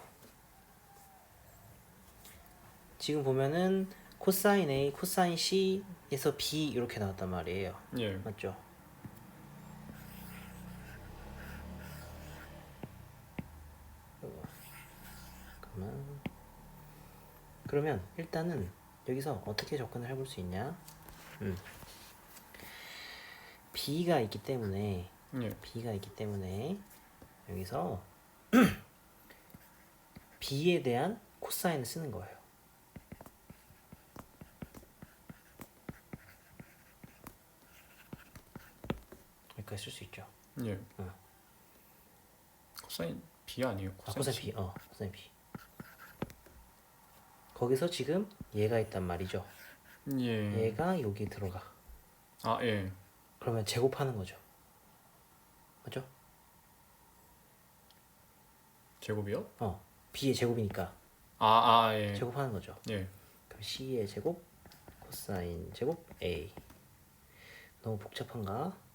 지금 보면은 코사인 A, 코사인 C에서 B 이렇게 나왔단 말이에요. 예. 맞죠? 그러면 일단은 여기서 어떻게 접근을 해볼 수 있냐? B가 있기 때문에 예. B가 있기 때문에 여기서 B에 대한 코사인을 쓰는 거예요. 여기까지 쓸 수 있죠. 예. 코사인 B 아니에요? 코사인 B, 코사인 B. 거기서 지금 얘가 있단 말이죠. 예. 얘가 여기 들어가. 아 예. 그러면 제곱하는 거죠. 맞죠? 제곱이요? B의 제곱이니까 예. 제곱하는 거죠. 예. 그럼 C의 제곱 코사인 제곱 A. 너무 복잡한가?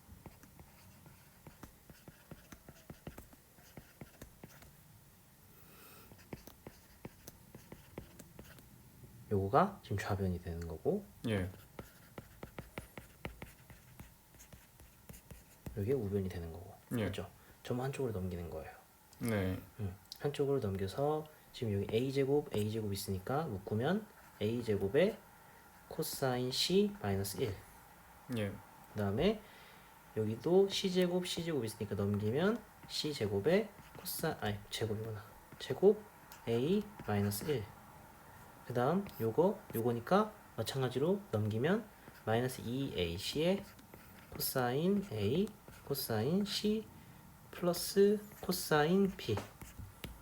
요거가 지금 좌변이 되는 거고 예. 여기에 우변이 되는 거고 예. 맞죠? 전부 한쪽으로 넘기는 거예요. 네. 한쪽으로 넘겨서 지금 여기 A제곱 A제곱 있으니까 묶으면 A제곱에 코사인 C 마이너스 1. 예. 그 다음에 여기도 C제곱 C제곱 있으니까 넘기면 C제곱에 제곱이구나. 제곱 A 마이너스 1. 그 다음 요거니까 마찬가지로 넘기면 마이너스 2AC에 코사인 A 코사인 C 플러스 코사인 B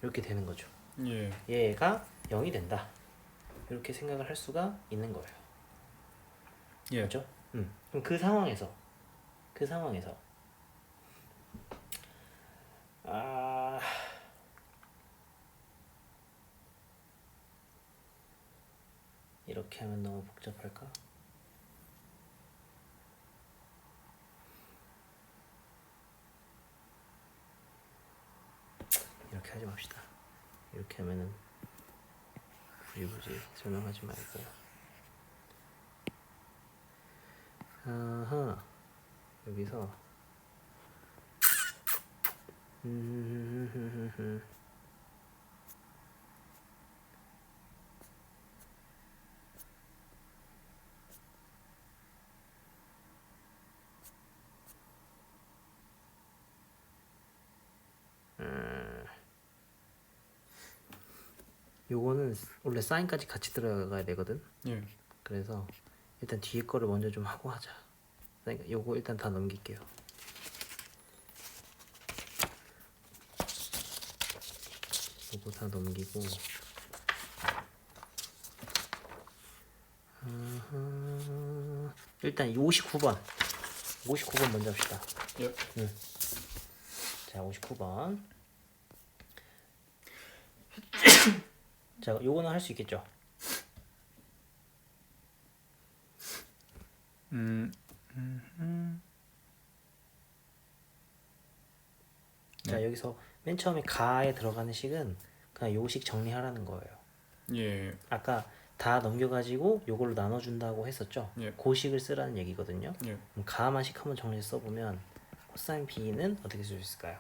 이렇게 되는 거죠. 예. 얘가 0이 된다. 이렇게 생각을 할 수가 있는 거예요. 예. 그렇죠? 그럼 그 상황에서 이렇게 하면 너무 복잡할까? 이렇게 하지 맙시다. 이렇게 하면은 굳이 설명하지 말고 여기서 요거는 원래 사인까지 같이 들어가야 되거든. 예. 그래서 일단 뒤에 거를 먼저 좀 하고 하자. 그러니까 요거 일단 다 넘길게요. 요거 다 넘기고 일단 이 59번 먼저 합시다. 예. 자, 59번. 자, 요거는 할 수 있겠죠? 자, 여기서 맨 처음에 가에 들어가는 식은 그냥 요식 정리하라는 거예요. 예. 아까 다 넘겨가지고 요걸로 나눠준다고 했었죠? 예. 고식을 쓰라는 얘기거든요. 예. 그럼 가만 식 한번 정리해서 써보면 코사인 b는 어떻게 쓸 수 있을까요?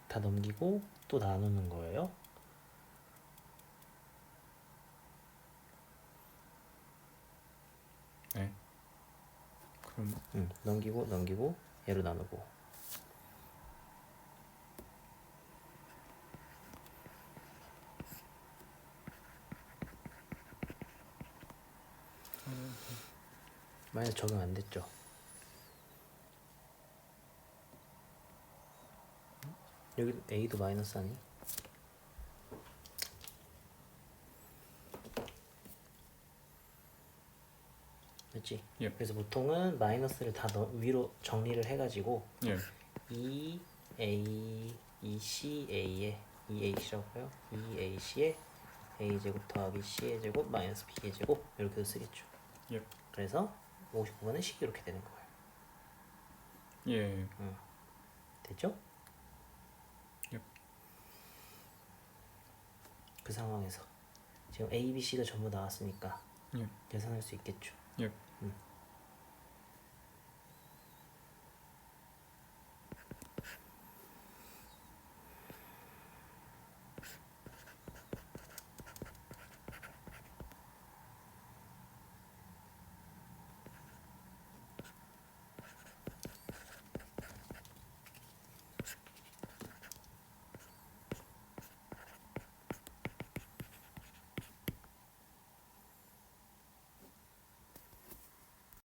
다 넘기고 또 나누는 거예요. 네. 그럼 넘기고 얘로 나누고. 마이너스 적용 안 됐죠? 여기 a도 마이너스 아니? 됐지? 예. 그래서 보통은 마이너스를 다 위로 정리를 해가지고 예. 2a 2ca에 2ac라고요? 2ac에 a제곱 더하기 c의 제곱 마이너스 b의 제곱 이렇게도 쓰겠죠. 예. 그래서 59번은 식이 이렇게 되는 거예요. 예. 됐죠? 예. 그 상황에서 지금 a, b, c가 전부 나왔으니까 예. 계산할 수 있겠죠. 예.